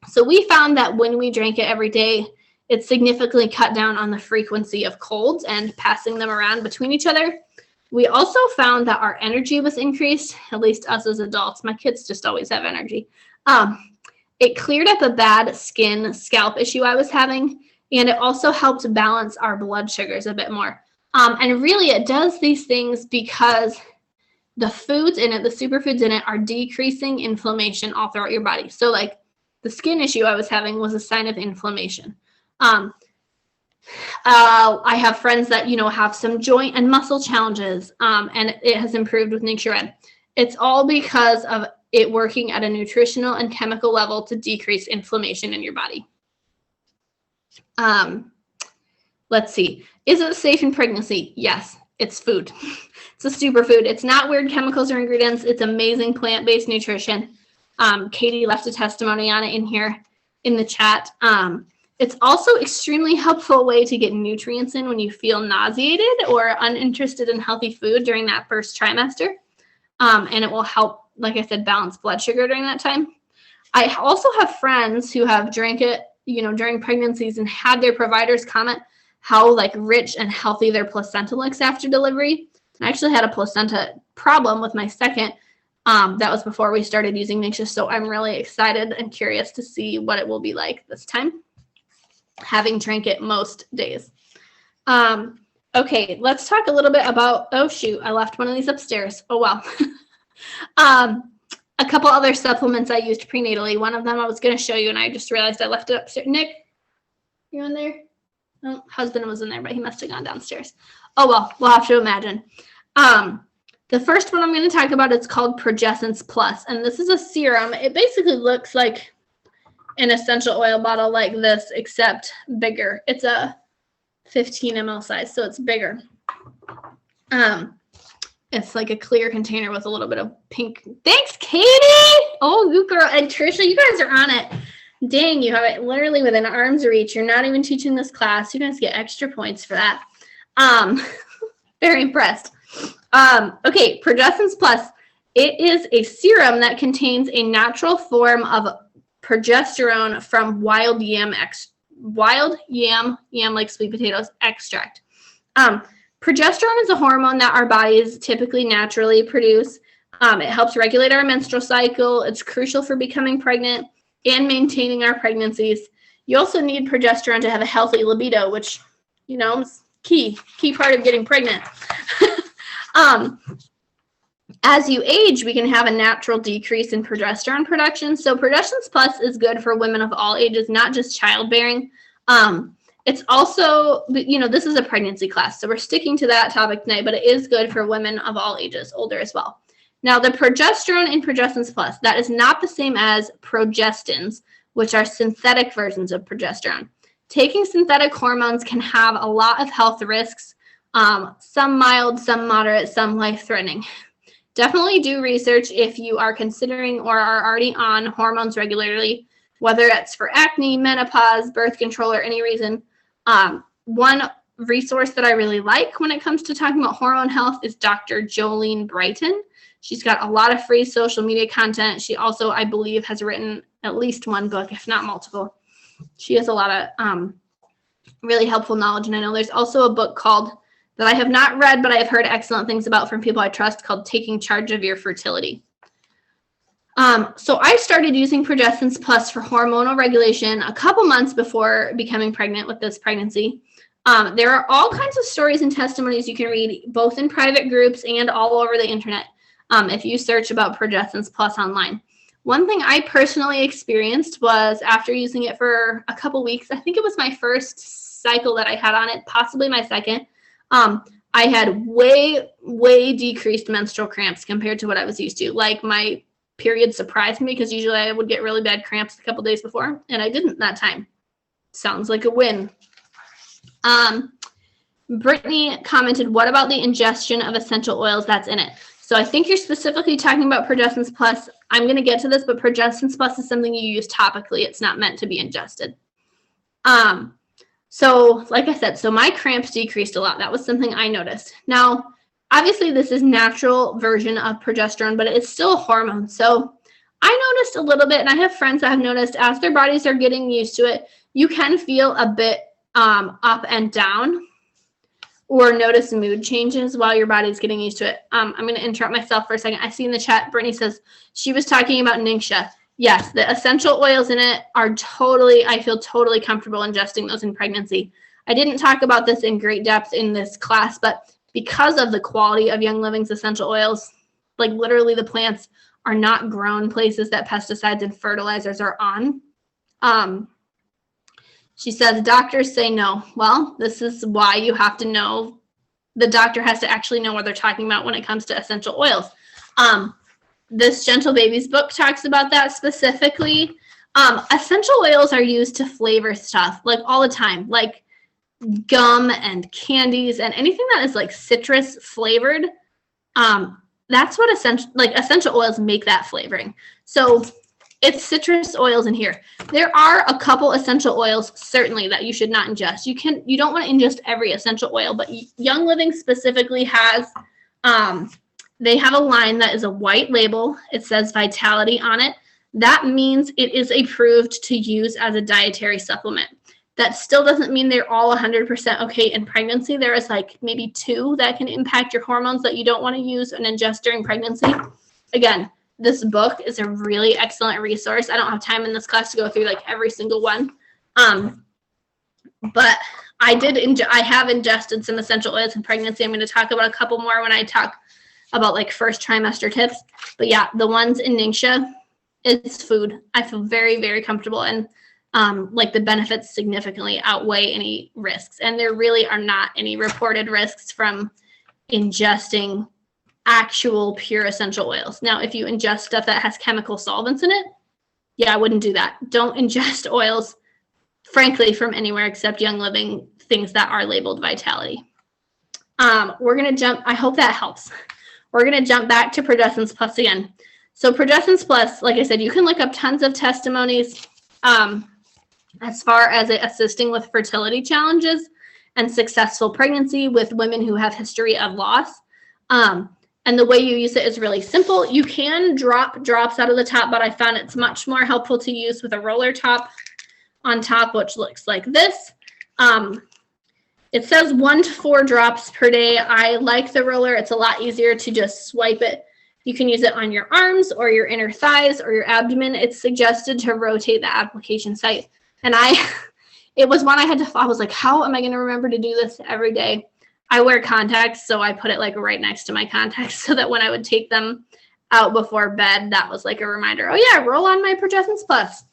So we found that when we drank it every day, it significantly cut down on the frequency of colds and passing them around between each other. We also found that our energy was increased, at least us as adults. My kids just always have energy. It cleared up a bad scalp issue I was having, and it also helped balance our blood sugars a bit more. And really it does these things because the foods in it, the superfoods in it, are decreasing inflammation all throughout your body. So like the skin issue I was having was a sign of inflammation. I have friends that, you know, have some joint and muscle challenges, and it has improved with Ningxia Red. It's all because of it working at a nutritional and chemical level to decrease inflammation in your body. Let's see. Is it safe in pregnancy? Yes, it's food. It's a superfood. It's not weird chemicals or ingredients. It's amazing plant-based nutrition. Katie left a testimony on it in here in the chat. It's also extremely helpful way to get nutrients in when you feel nauseated or uninterested in healthy food during that first trimester. And it will help, like I said, balance blood sugar during that time. I also have friends who have drank it, you know, during pregnancies and had their providers comment how like rich and healthy their placenta looks after delivery. I actually had a placenta problem with my second. That was before we started using Ningxia, so I'm really excited and curious to see what it will be like this time, having drank it most days. Okay, let's talk a little bit about, oh shoot, I left one of these upstairs. Oh well. A couple other supplements I used prenatally. One of them I was going to show you and I just realized I left it upstairs. Nick, you in there? Oh, husband was in there, but he must have gone downstairs. Oh well, we'll have to imagine. The first one I'm going to talk about is called Progesterone Plus, and this is a serum. It basically looks like an essential oil bottle like this, except bigger. It's a 15 ml size, so it's bigger. It's like a clear container with a little bit of pink. Thanks, Katie! Oh, you girl. And Trisha, you guys are on it. Dang, you have it literally within arm's reach. You're not even teaching this class. You guys get extra points for that. Very impressed. Okay, Progesterone Plus. It is a serum that contains a natural form of progesterone from wild yam like sweet potatoes extract. Progesterone is a hormone that our bodies typically naturally produce. It helps regulate our menstrual cycle. It's crucial for becoming pregnant and maintaining our pregnancies. You also need progesterone to have a healthy libido, which, you know, is key part of getting pregnant. As you age, we can have a natural decrease in progesterone production. So Progestins Plus is good for women of all ages, not just childbearing. It's also, you know, this is a pregnancy class, so we're sticking to that topic tonight, but it is good for women of all ages, older as well. Now, the progesterone in Progestins Plus, that is not the same as progestins, which are synthetic versions of progesterone. Taking synthetic hormones can have a lot of health risks, some mild, some moderate, some life-threatening. Definitely do research if you are considering or are already on hormones regularly, whether it's for acne, menopause, birth control, or any reason. One resource that I really like when it comes to talking about hormone health is Dr. Jolene Brighton. She's got a lot of free social media content. She also, I believe, has written at least one book, if not multiple. She has a lot of really helpful knowledge. And I know there's also a book called, that I have not read, but I have heard excellent things about from people I trust, called Taking Charge of Your Fertility. So I started using Progestins Plus for hormonal regulation a couple months before becoming pregnant with this pregnancy. There are all kinds of stories and testimonies you can read, both in private groups and all over the internet, if you search about Progestins Plus online. One thing I personally experienced was after using it for a couple weeks, I think it was my first cycle that I had on it, possibly my second, I had way decreased menstrual cramps compared to what I was used to. Like, my period surprised me because usually I would get really bad cramps a couple days before, and I didn't that time. Sounds like a win. Brittany commented, what about the ingestion of essential oils that's in it? So I think you're specifically talking about Progestins Plus. I'm going to get to this, but Progestins Plus is something you use topically. It's not meant to be ingested. So like I said, so my cramps decreased a lot. That was something I noticed. Now, obviously this is natural version of progesterone, but it's still a hormone. So I noticed a little bit, and I have friends that have noticed as their bodies are getting used to it, you can feel a bit up and down, or notice mood changes while your body's getting used to it. I'm going to interrupt myself for a second. I see in the chat, Brittany says she was talking about Ningxia. Yes, the essential oils in it are totally, I feel totally comfortable ingesting those in pregnancy. I didn't talk about this in great depth in this class, but because of the quality of Young Living's essential oils, like literally the plants are not grown places that pesticides and fertilizers are on. She says, doctors say no. Well, this is why you have to know, the doctor has to actually know what they're talking about when it comes to essential oils. This Gentle Babies book talks about that specifically. Essential oils are used to flavor stuff, like all the time, like gum and candies and anything that is like citrus flavored. That's what essential oils make that flavoring. So it's citrus oils in here. There are a couple essential oils certainly that you should not ingest. You don't want to ingest every essential oil, but Young Living specifically has they have a line that is a white label. It says Vitality on it. That means it is approved to use as a dietary supplement. That still doesn't mean they're all 100% okay in pregnancy. There is like maybe 2 that can impact your hormones that you don't want to use and ingest during pregnancy. Again, this book is a really excellent resource. I don't have time in this class to go through like every single one. But I have ingested some essential oils in pregnancy. I'm going to talk about a couple more when I talk about like first trimester tips. But yeah, the ones in Ningxia, it's food. I feel very, very comfortable, and like the benefits significantly outweigh any risks. And there really are not any reported risks from ingesting actual pure essential oils. Now, if you ingest stuff that has chemical solvents in it, yeah, I wouldn't do that. Don't ingest oils, frankly, from anywhere except Young Living, things that are labeled Vitality. We're going to jump, I hope that helps. We're going to jump back to Progestins Plus again. So Progestins Plus, like I said, you can look up tons of testimonies as far as it assisting with fertility challenges and successful pregnancy with women who have history of loss. And the way you use it is really simple. You can drop drops out of the top, but I found it's much more helpful to use with a roller top on top, which looks like this. It says 1 to 4 drops per day. I like the roller. It's a lot easier to just swipe it. You can use it on your arms or your inner thighs or your abdomen. It's suggested to rotate the application site And it was one I had to, I was like, how am I going to remember to do this every day? I wear contacts, so I put it like right next to my contacts so that when I would take them out before bed, that was like a reminder. Oh yeah, roll on my Progestins Plus.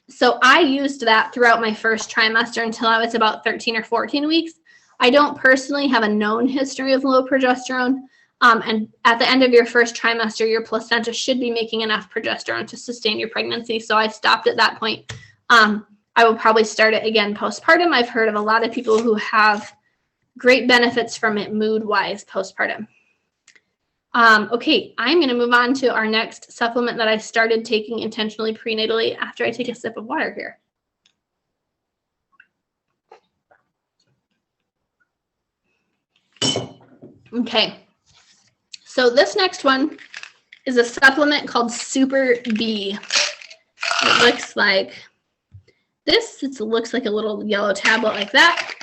So I used that throughout my first trimester until I was about 13 or 14 weeks. I don't personally have a known history of low progesterone. And at the end of your first trimester, your placenta should be making enough progesterone to sustain your pregnancy. So I stopped at that point. I will probably start it again postpartum. I've heard of a lot of people who have great benefits from it mood-wise postpartum. Okay, I'm going to move on to our next supplement that I started taking intentionally prenatally after I take a sip of water here. Okay, so this next one is a supplement called Super B. It looks like this. It looks like a little yellow tablet like that.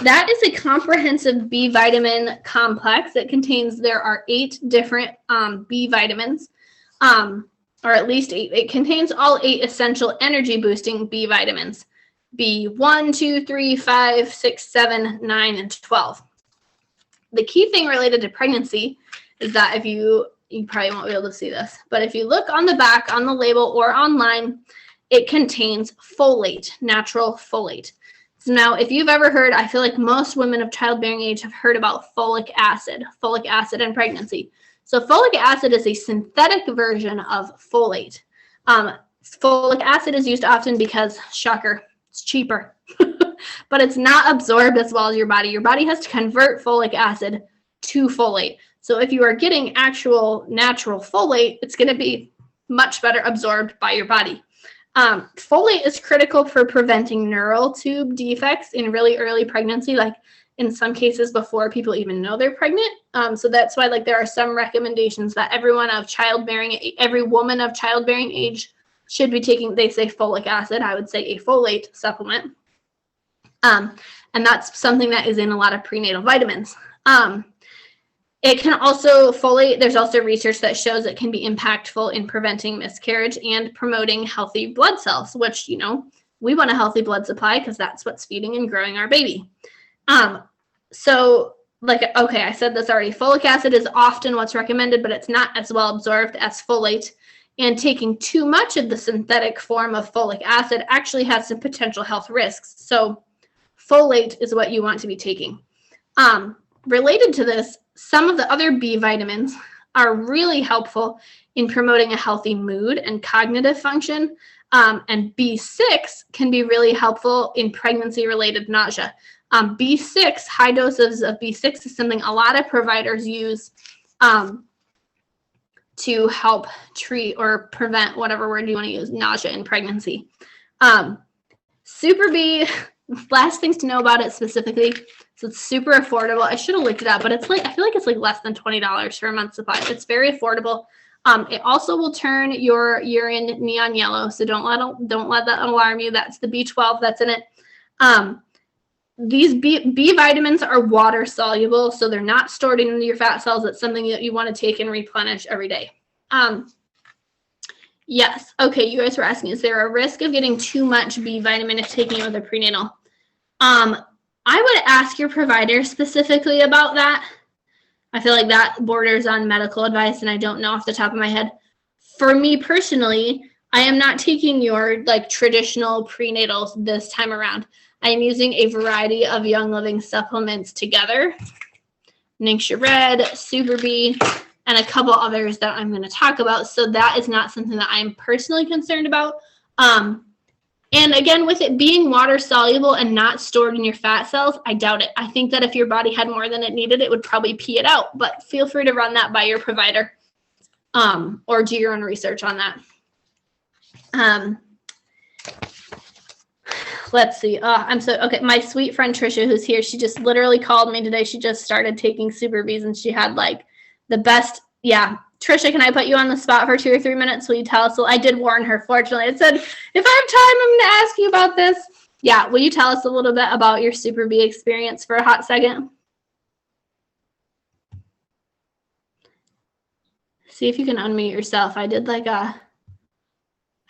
That is a comprehensive B vitamin complex. It contains, there are 8 different B vitamins, or at least 8. It contains all 8 essential energy boosting B vitamins. B1, 2, 3, 5, 6, 7, 9, and 12. The key thing related to pregnancy is that if you probably won't be able to see this, but if you look on the back on the label or online, it contains folate, natural folate. So now, if you've ever heard, I feel like most women of childbearing age have heard about folic acid in pregnancy. So folic acid is a synthetic version of folate. Folic acid is used often because, shocker, it's cheaper, but it's not absorbed as well as your body. Your body has to convert folic acid to folate. So if you are getting actual natural folate, it's going to be much better absorbed by your body. Folate is critical for preventing neural tube defects in really early pregnancy, like in some cases before people even know they're pregnant. So that's why there are some recommendations that every woman of childbearing age should be taking. They say folic acid. I would say a folate supplement. And that's something that is in a lot of prenatal vitamins. It can also, folate, there's also research that shows it can be impactful in preventing miscarriage and promoting healthy blood cells, which, we want a healthy blood supply because that's what's feeding and growing our baby. Okay, I said this already. Folic acid is often what's recommended, but it's not as well absorbed as folate. And taking too much of the synthetic form of folic acid actually has some potential health risks. So folate is what you want to be taking. Related to this, some of the other B vitamins are really helpful in promoting a healthy mood and cognitive function. And B6 can be really helpful in pregnancy-related nausea. B6, high doses of B6 is something a lot of providers use to help treat or prevent, whatever word you want to use, nausea in pregnancy. Super B, last things to know about it specifically. So it's super affordable. I should have looked it up, but it's I feel like it's less than $20 for a month's supply. It's very affordable. It also will turn your urine neon yellow, so don't let that alarm you. That's the B12 that's in it. These B vitamins are water soluble, so they're not stored in your fat cells. It's something that you want to take and replenish every day. Yes. Okay, you guys were asking, is there a risk of getting too much B vitamin if taking it with a prenatal? I would ask your provider specifically about that. I feel like that borders on medical advice, and I don't know off the top of my head. For me personally, I am not taking your traditional prenatals this time around. I am using a variety of Young Living supplements together. Ningxia Red, Super B, and a couple others that I'm going to talk about. So that is not something that I'm personally concerned about. And again, with it being water soluble and not stored in your fat cells, I doubt it. I think that if your body had more than it needed, it would probably pee it out. But feel free to run that by your provider or do your own research on that. Let's see. Okay. My sweet friend Trisha, who's here, she just literally called me today. She just started taking Super Bs and she had the best. Yeah. Trisha, can I put you on the spot for 2 or 3 minutes? Will you tell us? Well, I did warn her, fortunately. It said, if I have time, I'm going to ask you about this. Yeah. Will you tell us a little bit about your Super B experience for a hot second? See if you can unmute yourself. I did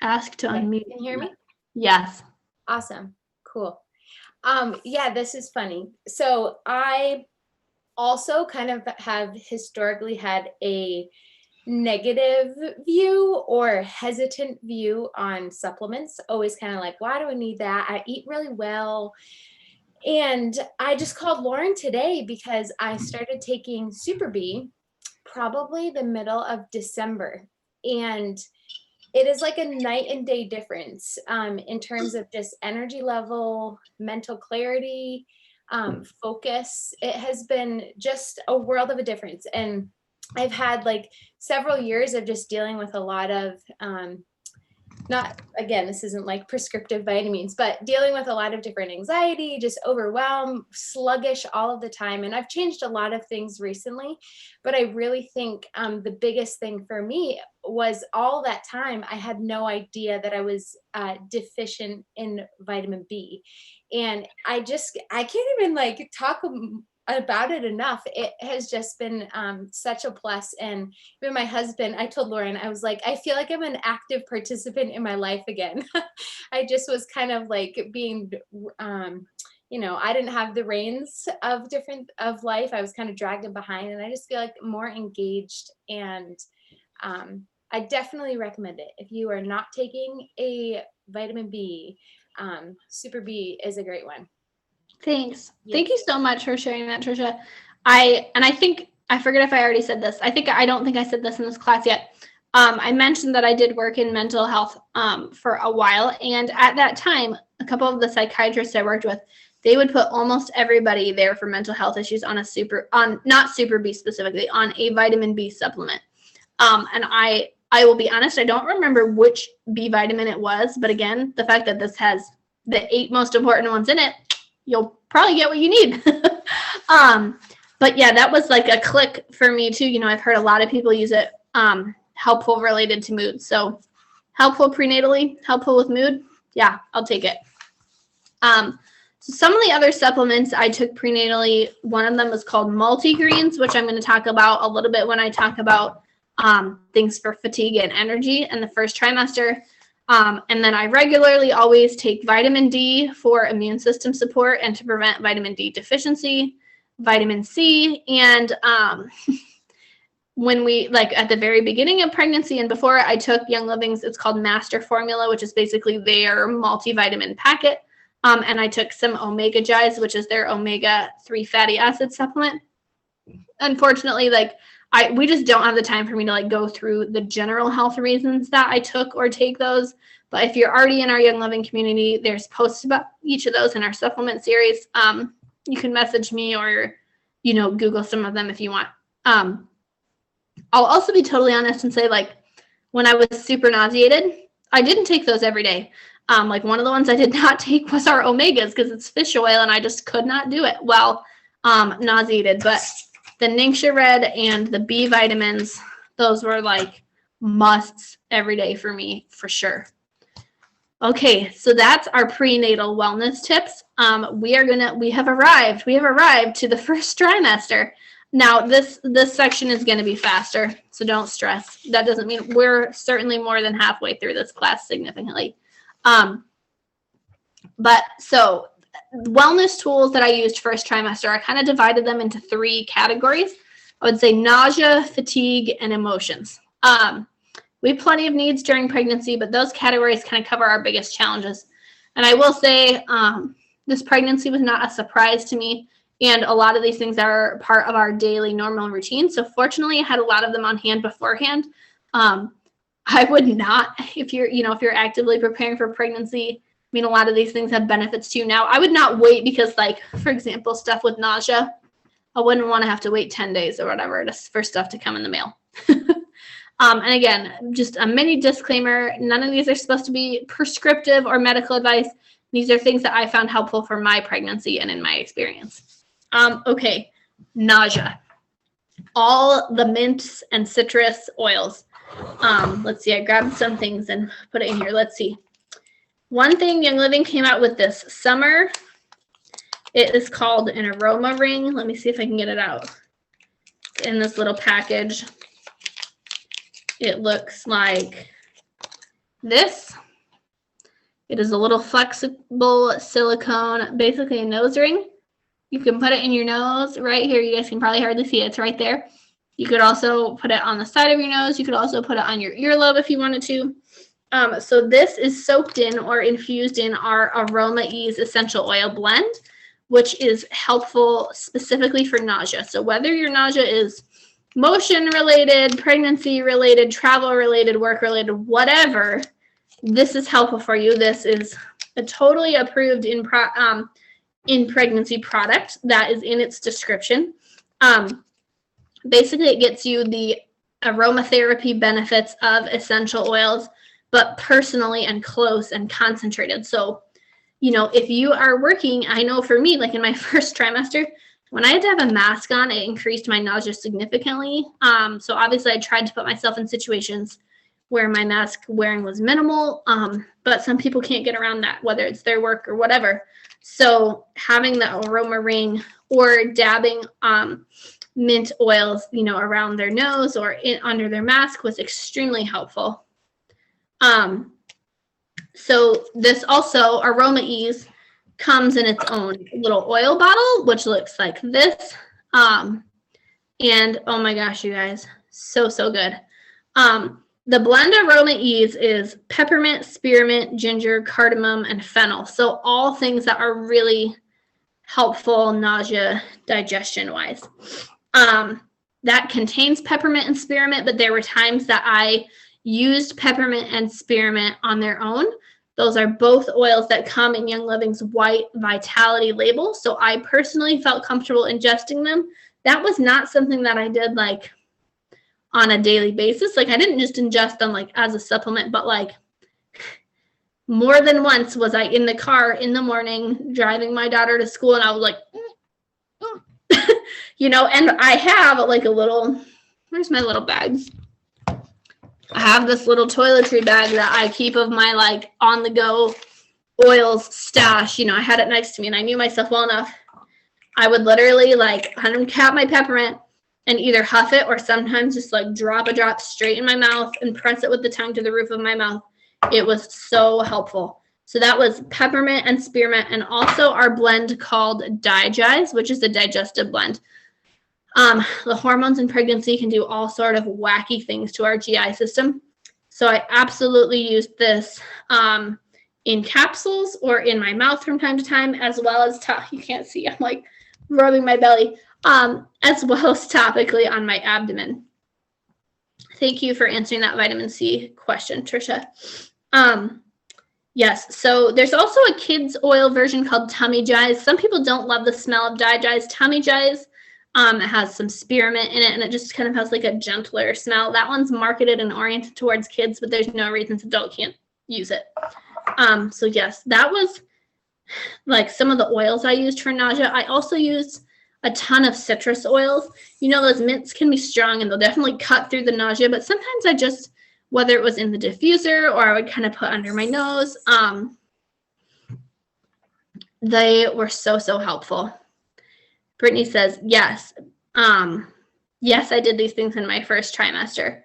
Ask to unmute. Can you hear me? Yes. Awesome. Cool. Yeah, this is funny. So I also kind of have historically had a negative view or hesitant view on supplements. Always kind of like, why do I need that? I eat really well. And I just called Lauren today because I started taking Super B probably the middle of December. And it is like a night and day difference in terms of just energy level, mental clarity, focus. It has been just a world of a difference. And I've had like several years of just dealing with a lot of not, again, this isn't like prescriptive by any means, but dealing with a lot of different anxiety, just overwhelmed, sluggish all of the time. And I've changed a lot of things recently, but I really think the biggest thing for me was all that time, I had no idea that I was deficient in vitamin B. And I can't even like talk about it enough. It has just been such a plus. And even my husband, I told Lauren, I was like, I feel like I'm an active participant in my life again. I just was kind of like being, I didn't have the reins of life. I was kind of dragging behind, and I just feel like more engaged. And I definitely recommend it. If you are not taking a vitamin B, Super B is a great one. Thanks. Thank you so much for sharing that, Trisha. I think, I forget if I already said this. I don't think I said this in this class yet. I mentioned that I did work in mental health for a while. And at that time, a couple of the psychiatrists I worked with, they would put almost everybody there for mental health issues on not Super B specifically, on a vitamin B supplement. And I will be honest, I don't remember which B vitamin it was. But again, the fact that this has the 8 most important ones in it, you'll probably get what you need. But yeah, that was like a click for me too. I've heard a lot of people use it, helpful related to mood. So helpful prenatally, helpful with mood. Yeah, I'll take it. So some of the other supplements I took prenatally, one of them was called multigreens, which I'm going to talk about a little bit when I talk about things for fatigue and energy in the first trimester. And then I regularly always take vitamin D for immune system support and to prevent vitamin D deficiency, vitamin C. And when we, like at the very beginning of pregnancy and before, I took Young Living's, it's called Master Formula, which is basically their multivitamin packet. And I took some Omega Gize, which is their omega-3 fatty acid supplement. Unfortunately, we just don't have the time for me to like go through the general health reasons that I took or take those. But if you're already in our Young Living community, there's posts about each of those in our supplement series. You can message me or, Google some of them if you want. I'll also be totally honest and say, like, when I was super nauseated, I didn't take those every day. Like one of the ones I did not take was our omegas because it's fish oil and I just could not do it while nauseated. But the Ningxia Red and the B vitamins, those were like musts every day for me, for sure. Okay, so that's our prenatal wellness tips. We have arrived to the first trimester. Now, this section is going to be faster, so don't stress. That doesn't mean we're certainly more than halfway through this class significantly. But so wellness tools that I used first trimester, I kind of divided them into 3 categories. I would say nausea, fatigue, and emotions. We have plenty of needs during pregnancy, but those categories kind of cover our biggest challenges. And I will say this pregnancy was not a surprise to me. And a lot of these things are part of our daily normal routine. So fortunately, I had a lot of them on hand beforehand. I would not, if you're actively preparing for pregnancy, I mean, a lot of these things have benefits too. Now, I would not wait because, like, for example, stuff with nausea, I wouldn't want to have to wait 10 days or whatever for stuff to come in the mail. And again, just a mini disclaimer, none of these are supposed to be prescriptive or medical advice. These are things that I found helpful for my pregnancy and in my experience. Okay, nausea. All the mints and citrus oils. Let's see, I grabbed some things and put it in here. Let's see. One thing Young Living came out with this summer, it is called an Aroma Ring. Let me see if I can get it out. It's in this little package. It looks like this. It is a little flexible silicone, basically a nose ring. You can put it in your nose right here. You guys can probably hardly see it. It's right there. You could also put it on the side of your nose. You could also put it on your earlobe if you wanted to. So this is soaked in or infused in our Aroma Ease essential oil blend, which is helpful specifically for nausea. So whether your nausea is motion related, pregnancy related, travel related, work related, whatever, this is helpful for you. This is a totally approved in pregnancy product that is in its description. Basically, it gets you the aromatherapy benefits of essential oils, but personally and close and concentrated. So, you know, if you are working, I know for me, like in my first trimester, when I had to have a mask on, it increased my nausea significantly. So obviously I tried to put myself in situations where my mask wearing was minimal, but some people can't get around that, whether it's their work or whatever. So having the Aroma Ring or dabbing mint oils, you know, around their nose or under their mask was extremely helpful. So this also, Aroma Ease, comes in its own little oil bottle, which looks like this. And oh my gosh, you guys, so good. The blend Aroma Ease is peppermint, spearmint, ginger, cardamom, and fennel. So all things that are really helpful nausea digestion wise. That contains peppermint and spearmint, but there were times that I used peppermint and spearmint on their own. Those are both oils that come in Young Living's white vitality label. So I personally felt comfortable ingesting them. That was not something that I did like on a daily basis. Like I didn't just ingest them like as a supplement, but like more than once was I in the car in the morning driving my daughter to school and I was like, you know, and I have like a little, where's my little bags? I have this little toiletry bag that I keep of my like on the go oils stash. You know, I had it next to me and I knew myself well enough. I would literally like uncap my peppermint and either huff it or sometimes just like drop a drop straight in my mouth and press it with the tongue to the roof of my mouth. It was so helpful. So that was peppermint and spearmint, and also our blend called Digest, which is a digestive blend. The hormones in pregnancy can do all sort of wacky things to our GI system. So I absolutely used this in capsules or in my mouth from time to time, as well as, you can't see, I'm like rubbing my belly, as well as topically on my abdomen. Thank you for answering that vitamin C question, Trisha. Yes, so there's also a kids oil version called Tummy Jize. Some people don't love the smell of Digest. Tummy Jize, it has some spearmint in it, and it just kind of has like a gentler smell. That one's marketed and oriented towards kids, but there's no reason adult can't use it. So yes, that was like some of the oils I used for nausea. I also used a ton of citrus oils. You know, those mints can be strong and they'll definitely cut through the nausea, but sometimes I just, whether it was in the diffuser or I would kind of put under my nose, they were so helpful. Brittany says, yes. Yes, I did these things in my first trimester.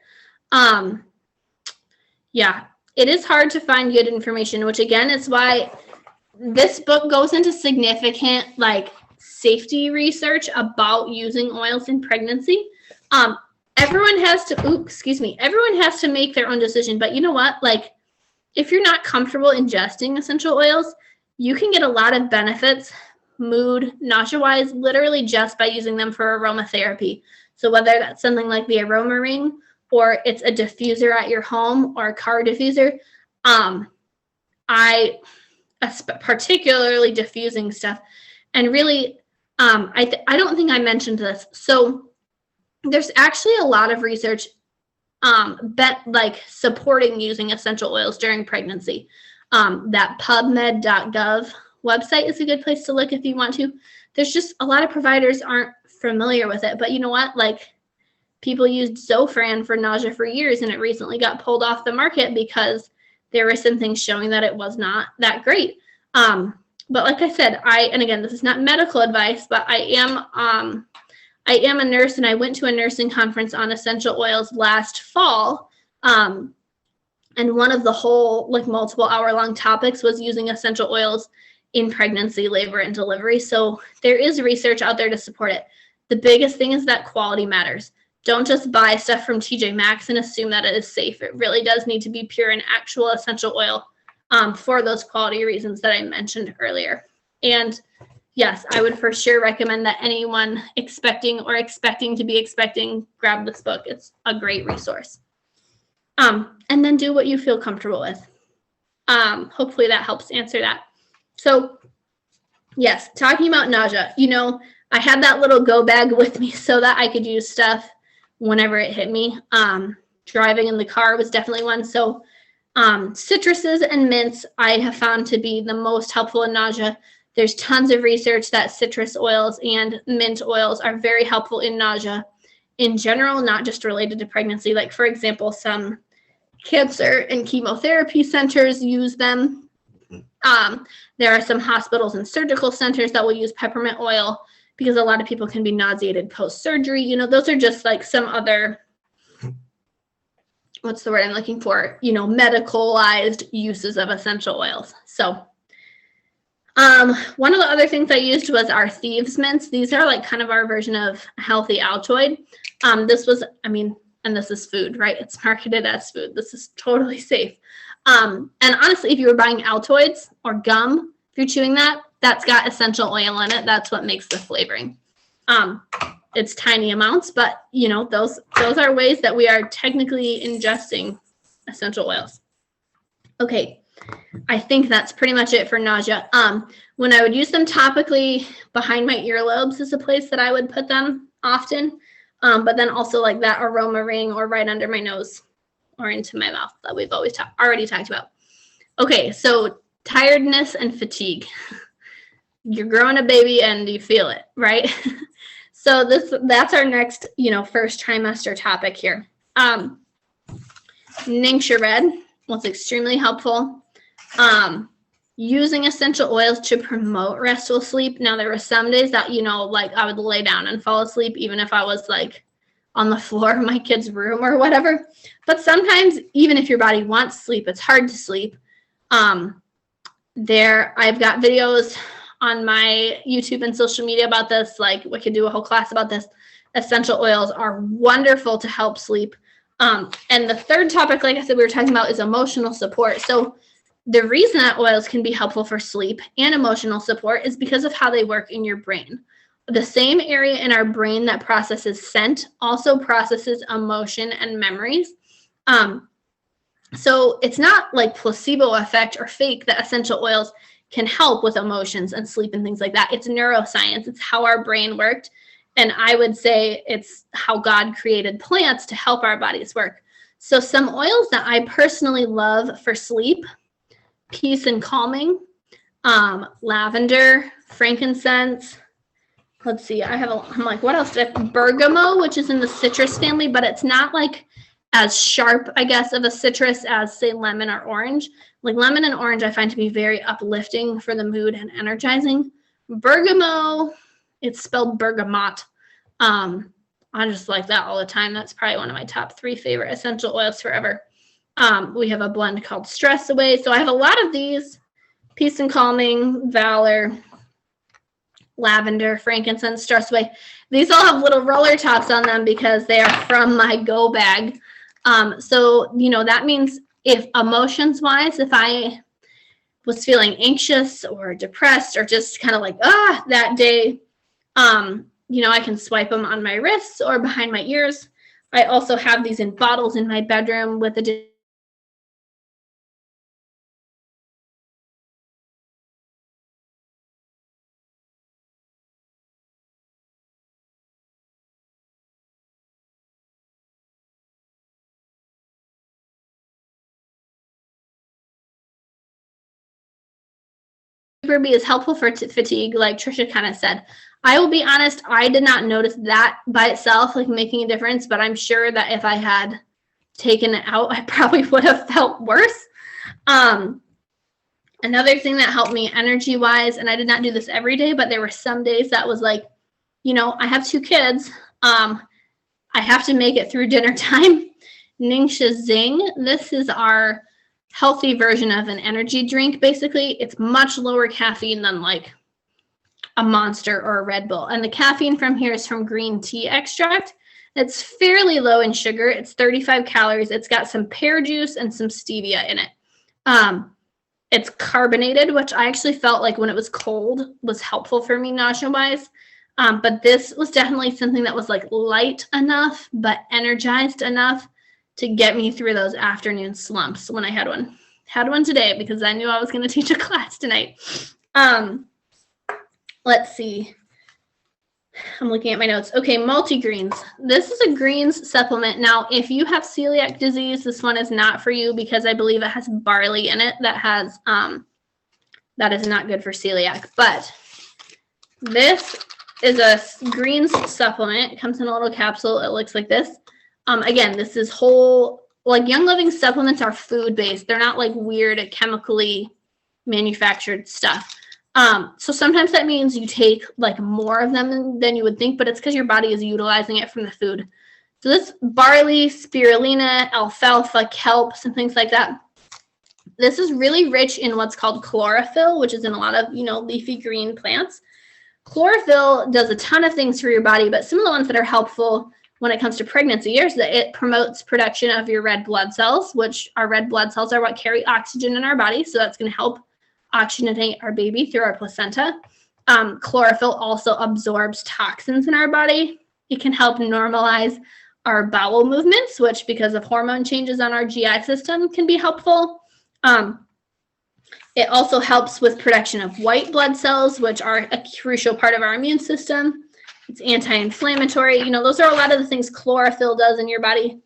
Yeah, it is hard to find good information, which again is why this book goes into significant like safety research about using oils in pregnancy. Everyone has to, everyone has to make their own decision. But you know what? Like, if you're not comfortable ingesting essential oils, you can get a lot of benefits, mood, nausea-wise, literally just by using them for aromatherapy. So whether that's something like the Aroma Ring or it's a diffuser at your home or a car diffuser, particularly diffusing stuff. And really, I don't think I mentioned this. So there's actually a lot of research supporting using essential oils during pregnancy. That PubMed.gov website is a good place to look if you want to. There's just a lot of providers aren't familiar with it, but you know what? Like, people used Zofran for nausea for years, and it recently got pulled off the market because there were some things showing that it was not that great. But like I said, and again, this is not medical advice, but I am a nurse, and I went to a nursing conference on essential oils last fall. And one of the whole like multiple hour-long topics was using essential oils in pregnancy, labor, and delivery. So there is research out there to support it. The biggest thing is that quality matters. Don't just buy stuff from TJ Maxx and assume that it is safe. It really does need to be pure and actual essential oil for those quality reasons that I mentioned earlier. And yes, I would for sure recommend that anyone expecting to be expecting, grab this book. It's a great resource. And then do what you feel comfortable with. Hopefully that helps answer that. So yes, talking about nausea, you know, I had that little go bag with me so that I could use stuff whenever it hit me. Driving in the car was definitely one. So citruses and mints I have found to be the most helpful in nausea. There's tons of research that citrus oils and mint oils are very helpful in nausea in general, not just related to pregnancy. Like, for example, some cancer and chemotherapy centers use them. There are some hospitals and surgical centers that will use peppermint oil because a lot of people can be nauseated post-surgery. You know, those are just like some other, what's the word I'm looking for? You know, medicalized uses of essential oils. So one of the other things I used was our Thieves Mints. These are like kind of our version of healthy Altoid. This was, I mean, and this is food, right? It's marketed as food. This is totally safe. And honestly, if you were buying Altoids or gum, if you're chewing that, that's got essential oil in it. That's what makes the flavoring. It's tiny amounts, but you know, those are ways that we are technically ingesting essential oils. Okay, I think that's pretty much it for nausea. When I would use them topically, behind my earlobes is a place that I would put them often. But then also like that Aroma Ring or right under my nose or into my mouth that we've always already talked about. Okay, so tiredness and fatigue. You're growing a baby and you feel it, right? So that's our next, you know, first trimester topic here. Ningxia Red was extremely helpful. Using essential oils to promote restful sleep. Now, there were some days that, you know, like I would lay down and fall asleep, even if I was like on the floor of my kid's room or whatever. But sometimes, even if your body wants sleep, it's hard to sleep. I've got videos on my YouTube and social media about this. Like, we could do a whole class about this. Essential oils are wonderful to help sleep. And the third topic, like I said, we were talking about is emotional support. So the reason that oils can be helpful for sleep and emotional support is because of how they work in your brain. The same area in our brain that processes scent also processes emotion and memories. So it's not like placebo effect or fake that essential oils can help with emotions and sleep and things like that. It's neuroscience. It's how our brain worked. And I would say it's how God created plants to help our bodies work. So some oils that I personally love for sleep: peace and calming, lavender, frankincense. Let's see, I'm like, what else did I have? Bergamot, which is in the citrus family, but it's not like as sharp, I guess, of a citrus as, say, lemon or orange. Like lemon and orange, I find to be very uplifting for the mood and energizing. Bergamot, it's spelled bergamot. I just like that all the time. That's probably one of my top 3 favorite essential oils forever. We have a blend called Stress Away. So I have a lot of these: peace and calming, valor, lavender, frankincense, Stress Away. These all have little roller tops on them because they are from my go bag. So, you know, that means if emotions wise, if I was feeling anxious or depressed or just kind of like, that day, you know, I can swipe them on my wrists or behind my ears. I also have these in bottles in my bedroom with a be as helpful for fatigue, like Trisha kind of said. I will be honest, I did not notice that by itself, like making a difference, but I'm sure that if I had taken it out, I probably would have felt worse. Another thing that helped me energy-wise, and I did not do this every day, but there were some days that was like, you know, I have 2 kids. I have to make it through dinner time. Ningxia Zing. This is our healthy version of an energy drink, basically. It's much lower caffeine than like a Monster or a Red Bull. And the caffeine from here is from green tea extract. It's fairly low in sugar. It's 35 calories. It's got some pear juice and some stevia in it. It's carbonated, which I actually felt like when it was cold was helpful for me nausea-wise. But this was definitely something that was like light enough, but energized enough to get me through those afternoon slumps when I had one. Had one today because I knew I was going to teach a class tonight. Let's see. I'm looking at my notes. Okay, multigreens. This is a greens supplement. Now, if you have celiac disease, this one is not for you because I believe it has barley in it that has that is not good for celiac. But this is a greens supplement. It comes in a little capsule. It looks like this. Again, this is whole, like Young Living supplements are food-based. They're not like weird chemically manufactured stuff. So sometimes that means you take like more of them than you would think, but it's because your body is utilizing it from the food. So this barley, spirulina, alfalfa, kelp, some things like that. This is really rich in what's called chlorophyll, which is in a lot of, leafy green plants. Chlorophyll does a ton of things for your body, but some of the ones that are helpful when it comes to pregnancy is that it promotes production of your red blood cells, which our red blood cells are what carry oxygen in our body. So that's going to help oxygenate our baby through our placenta. Chlorophyll also absorbs toxins in our body. It can help normalize our bowel movements, which because of hormone changes on our GI system can be helpful. It also helps with production of white blood cells, which are a crucial part of our immune system. It's anti-inflammatory. Those are a lot of the things chlorophyll does in your body.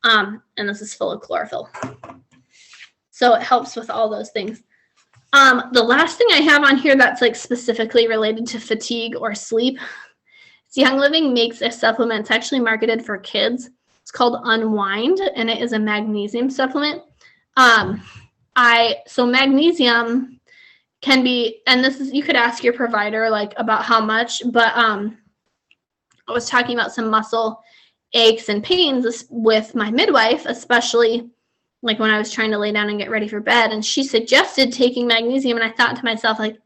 And this is full of chlorophyll. So it helps with all those things. The last thing I have on here that's like specifically related to fatigue or sleep, Young Living makes a supplement. It's actually marketed for kids. It's called Unwind, and it is a magnesium supplement. So magnesium can be, and this is, you could ask your provider like about how much, but I was talking about some muscle aches and pains with my midwife, especially like when I was trying to lay down and get ready for bed, and she suggested taking magnesium, and I thought to myself like,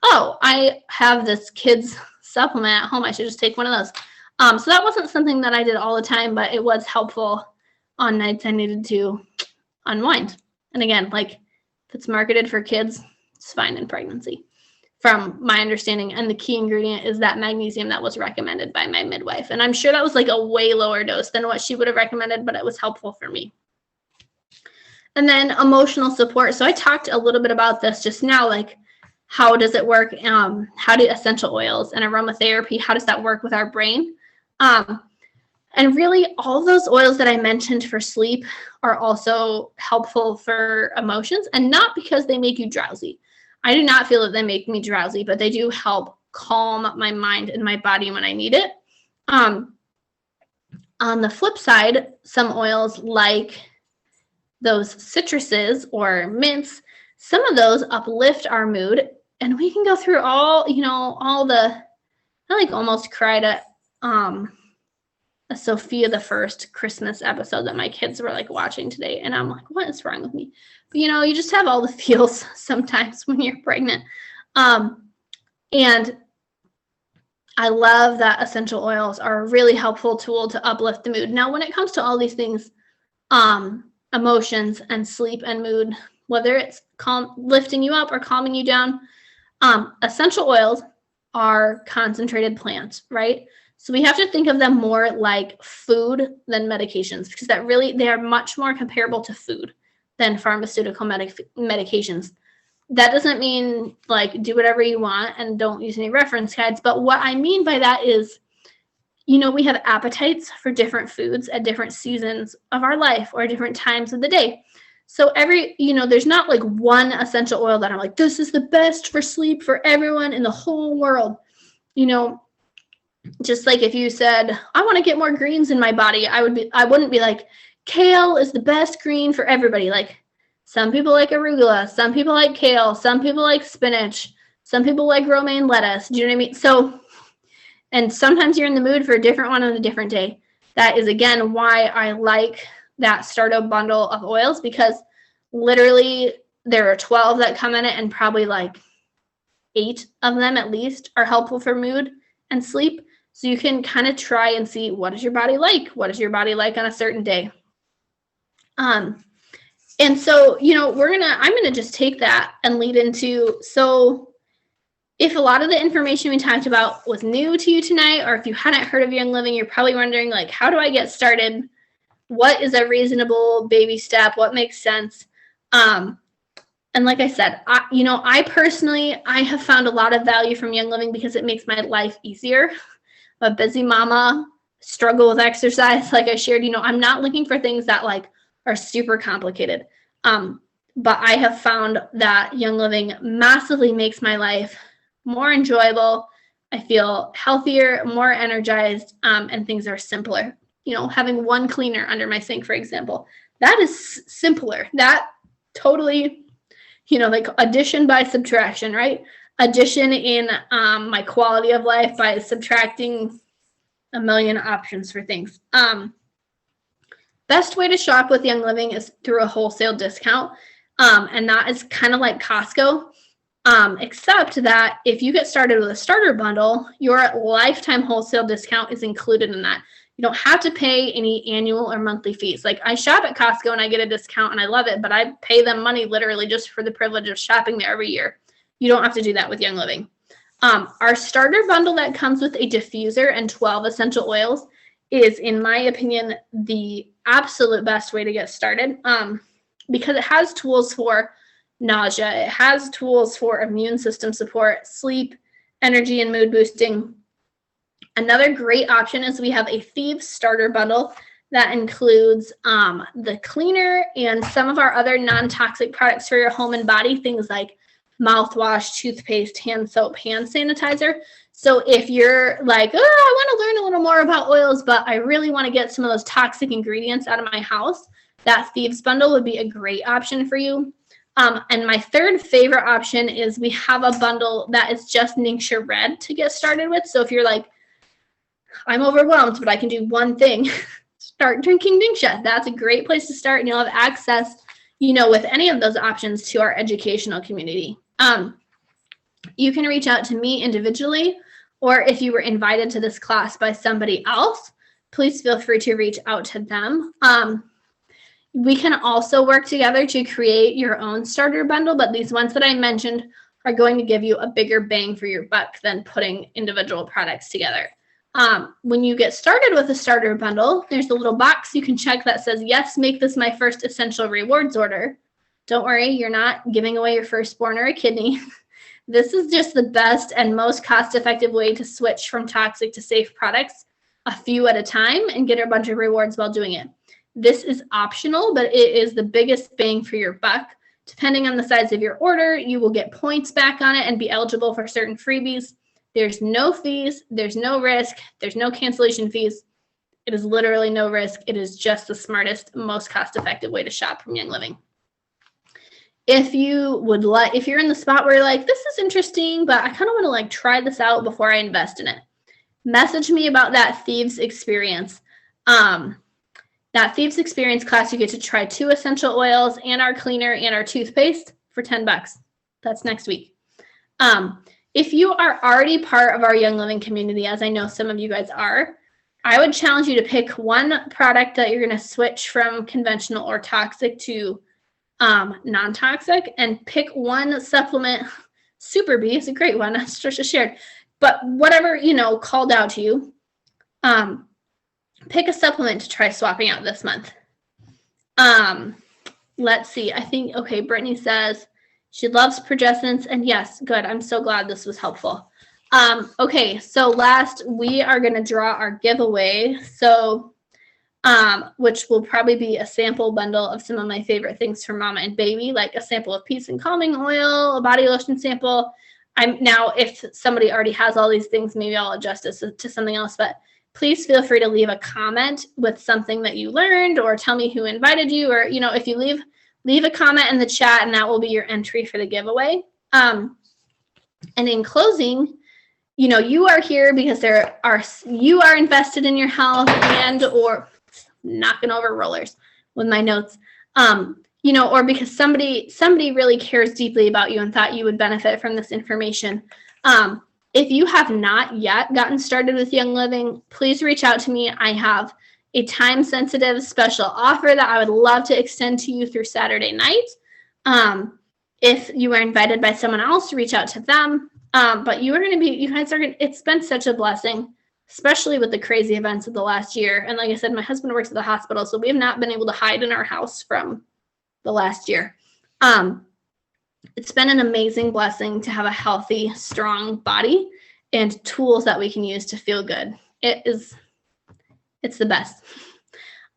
oh, I have this kid's supplement at home. I should just take one of those. So that wasn't something that I did all the time, but it was helpful on nights I needed to unwind. And again, like if it's marketed for kids, it's fine in pregnancy from my understanding. And the key ingredient is that magnesium that was recommended by my midwife. And I'm sure that was like a way lower dose than what she would have recommended, but it was helpful for me. And then emotional support. So I talked a little bit about this just now, like how does it work? How do essential oils and aromatherapy, how does that work with our brain? And really all those oils that I mentioned for sleep are also helpful for emotions, and not because they make you drowsy. I do not feel that they make me drowsy, but they do help calm my mind and my body when I need it. On the flip side, some oils like those citruses or mints, some of those uplift our mood, and we can go through all the, I like almost cried at a Sophia the First Christmas episode that my kids were like watching today, and I'm like, what is wrong with me? But you just have all the feels sometimes when you're pregnant. And I love that essential oils are a really helpful tool to uplift the mood. Now, when it comes to all these things, emotions and sleep and mood, whether it's lifting you up or calming you down, essential oils are concentrated plants, right? So we have to think of them more like food than medications, because they are much more comparable to food than pharmaceutical medications. That doesn't mean like do whatever you want and don't use any reference guides. But what I mean by that is, we have appetites for different foods at different seasons of our life or different times of the day. So there's not like one essential oil that I'm like, this is the best for sleep for everyone in the whole world. Just like if you said, I want to get more greens in my body, I wouldn't be like, kale is the best green for everybody. Like some people like arugula, some people like kale, some people like spinach, some people like romaine lettuce. Do you know what I mean? So, and sometimes you're in the mood for a different one on a different day. That is, again, why I like that starter bundle of oils, because literally there are 12 that come in it, and probably like 8 of them at least are helpful for mood and sleep. So you can kind of try and see, what is your body like? What is your body like on a certain day? And so, I'm going to just take that and lead into, so if a lot of the information we talked about was new to you tonight, or if you hadn't heard of Young Living, you're probably wondering, like, how do I get started? What is a reasonable baby step? What makes sense? And like I said, I personally have found a lot of value from Young Living because it makes my life easier. I'm a busy mama, struggle with exercise. Like I shared, I'm not looking for things that like are super complicated. But I have found that Young Living massively makes my life more enjoyable. I feel healthier, more energized, and things are simpler. Having one cleaner under my sink, for example, that is simpler. That totally, like addition by subtraction, right? Addition in my quality of life by subtracting a million options for things. Best way to shop with Young Living is through a wholesale discount. And that is kind of like Costco. Except that if you get started with a starter bundle, your lifetime wholesale discount is included in that. You don't have to pay any annual or monthly fees. Like I shop at Costco and I get a discount and I love it, but I pay them money literally just for the privilege of shopping there every year. You don't have to do that with Young Living. Our starter bundle that comes with a diffuser and 12 essential oils is, in my opinion, the absolute best way to get started, because it has tools for nausea. It has tools for immune system support, sleep, energy, and mood boosting. Another great option is we have a Thieves starter bundle that includes the cleaner and some of our other non-toxic products for your home and body, things like mouthwash, toothpaste, hand soap, hand sanitizer. So if you're like, I want to learn a little more about oils, but I really want to get some of those toxic ingredients out of my house, that Thieves bundle would be a great option for you. And my third favorite option is we have a bundle that is just Ningxia Red to get started with. So if you're like, I'm overwhelmed, but I can do one thing, start drinking Ningxia. That's a great place to start, and you'll have access, with any of those options to our educational community. You can reach out to me individually, or if you were invited to this class by somebody else, please feel free to reach out to them. We can also work together to create your own starter bundle, but these ones that I mentioned are going to give you a bigger bang for your buck than putting individual products together. When you get started with a starter bundle, there's a little box you can check that says, yes, make this my first essential rewards order. Don't worry, you're not giving away your firstborn or a kidney. This is just the best and most cost-effective way to switch from toxic to safe products, a few at a time, and get a bunch of rewards while doing it. This is optional, but it is the biggest bang for your buck. Depending on the size of your order, you will get points back on it and be eligible for certain freebies. There's no fees, there's no risk, there's no cancellation fees. It is literally no risk. It is just the smartest, most cost-effective way to shop from Young Living. If you're in the spot where you're like, this is interesting, but I kind of want to try this out before I invest in it, message me about that Thieves experience. That Thieves experience class, you get to try 2 essential oils and our cleaner and our toothpaste for $10. That's next week. If you are already part of our Young Living community, as I know some of you guys are, I would challenge you to pick one product that you're going to switch from conventional or toxic to non-toxic, and pick one supplement. Super B is a great one, as Trisha shared. But whatever, called out to you, pick a supplement to try swapping out this month. Let's see. I think, okay, Brittany says she loves progestins, and yes, good. I'm so glad this was helpful. Okay, so last, we are going to draw our giveaway. So, which will probably be a sample bundle of some of my favorite things for mama and baby, like a sample of peace and calming oil, a body lotion sample. Now, if somebody already has all these things, maybe I'll adjust this to something else, but please feel free to leave a comment with something that you learned, or tell me who invited you, or, if you leave a comment in the chat, and that will be your entry for the giveaway. And in closing, you are here because you are invested in your health and or knocking over rollers. with my notes. Or because somebody really cares deeply about you and thought you would benefit from this information. If you have not yet gotten started with Young Living, please reach out to me. I have a time-sensitive special offer that I would love to extend to you through Saturday night. If you are invited by someone else, reach out to them. But it's been such a blessing, especially with the crazy events of the last year. And like I said, my husband works at the hospital, so we have not been able to hide in our house from the last year. It's been an amazing blessing to have a healthy, strong body and tools that we can use to feel good. It's the best.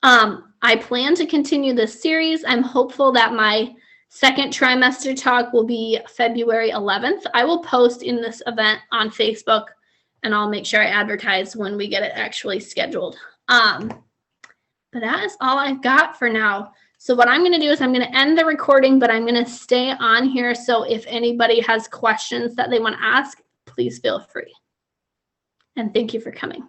I plan to continue this series. I'm hopeful that my second trimester talk will be February 11th. I will post in this event on Facebook, and I'll make sure I advertise when we get it actually scheduled. But that is all I've got for now. So what I'm going to do is I'm going to end the recording, but I'm going to stay on here. So if anybody has questions that they want to ask, please feel free. And thank you for coming.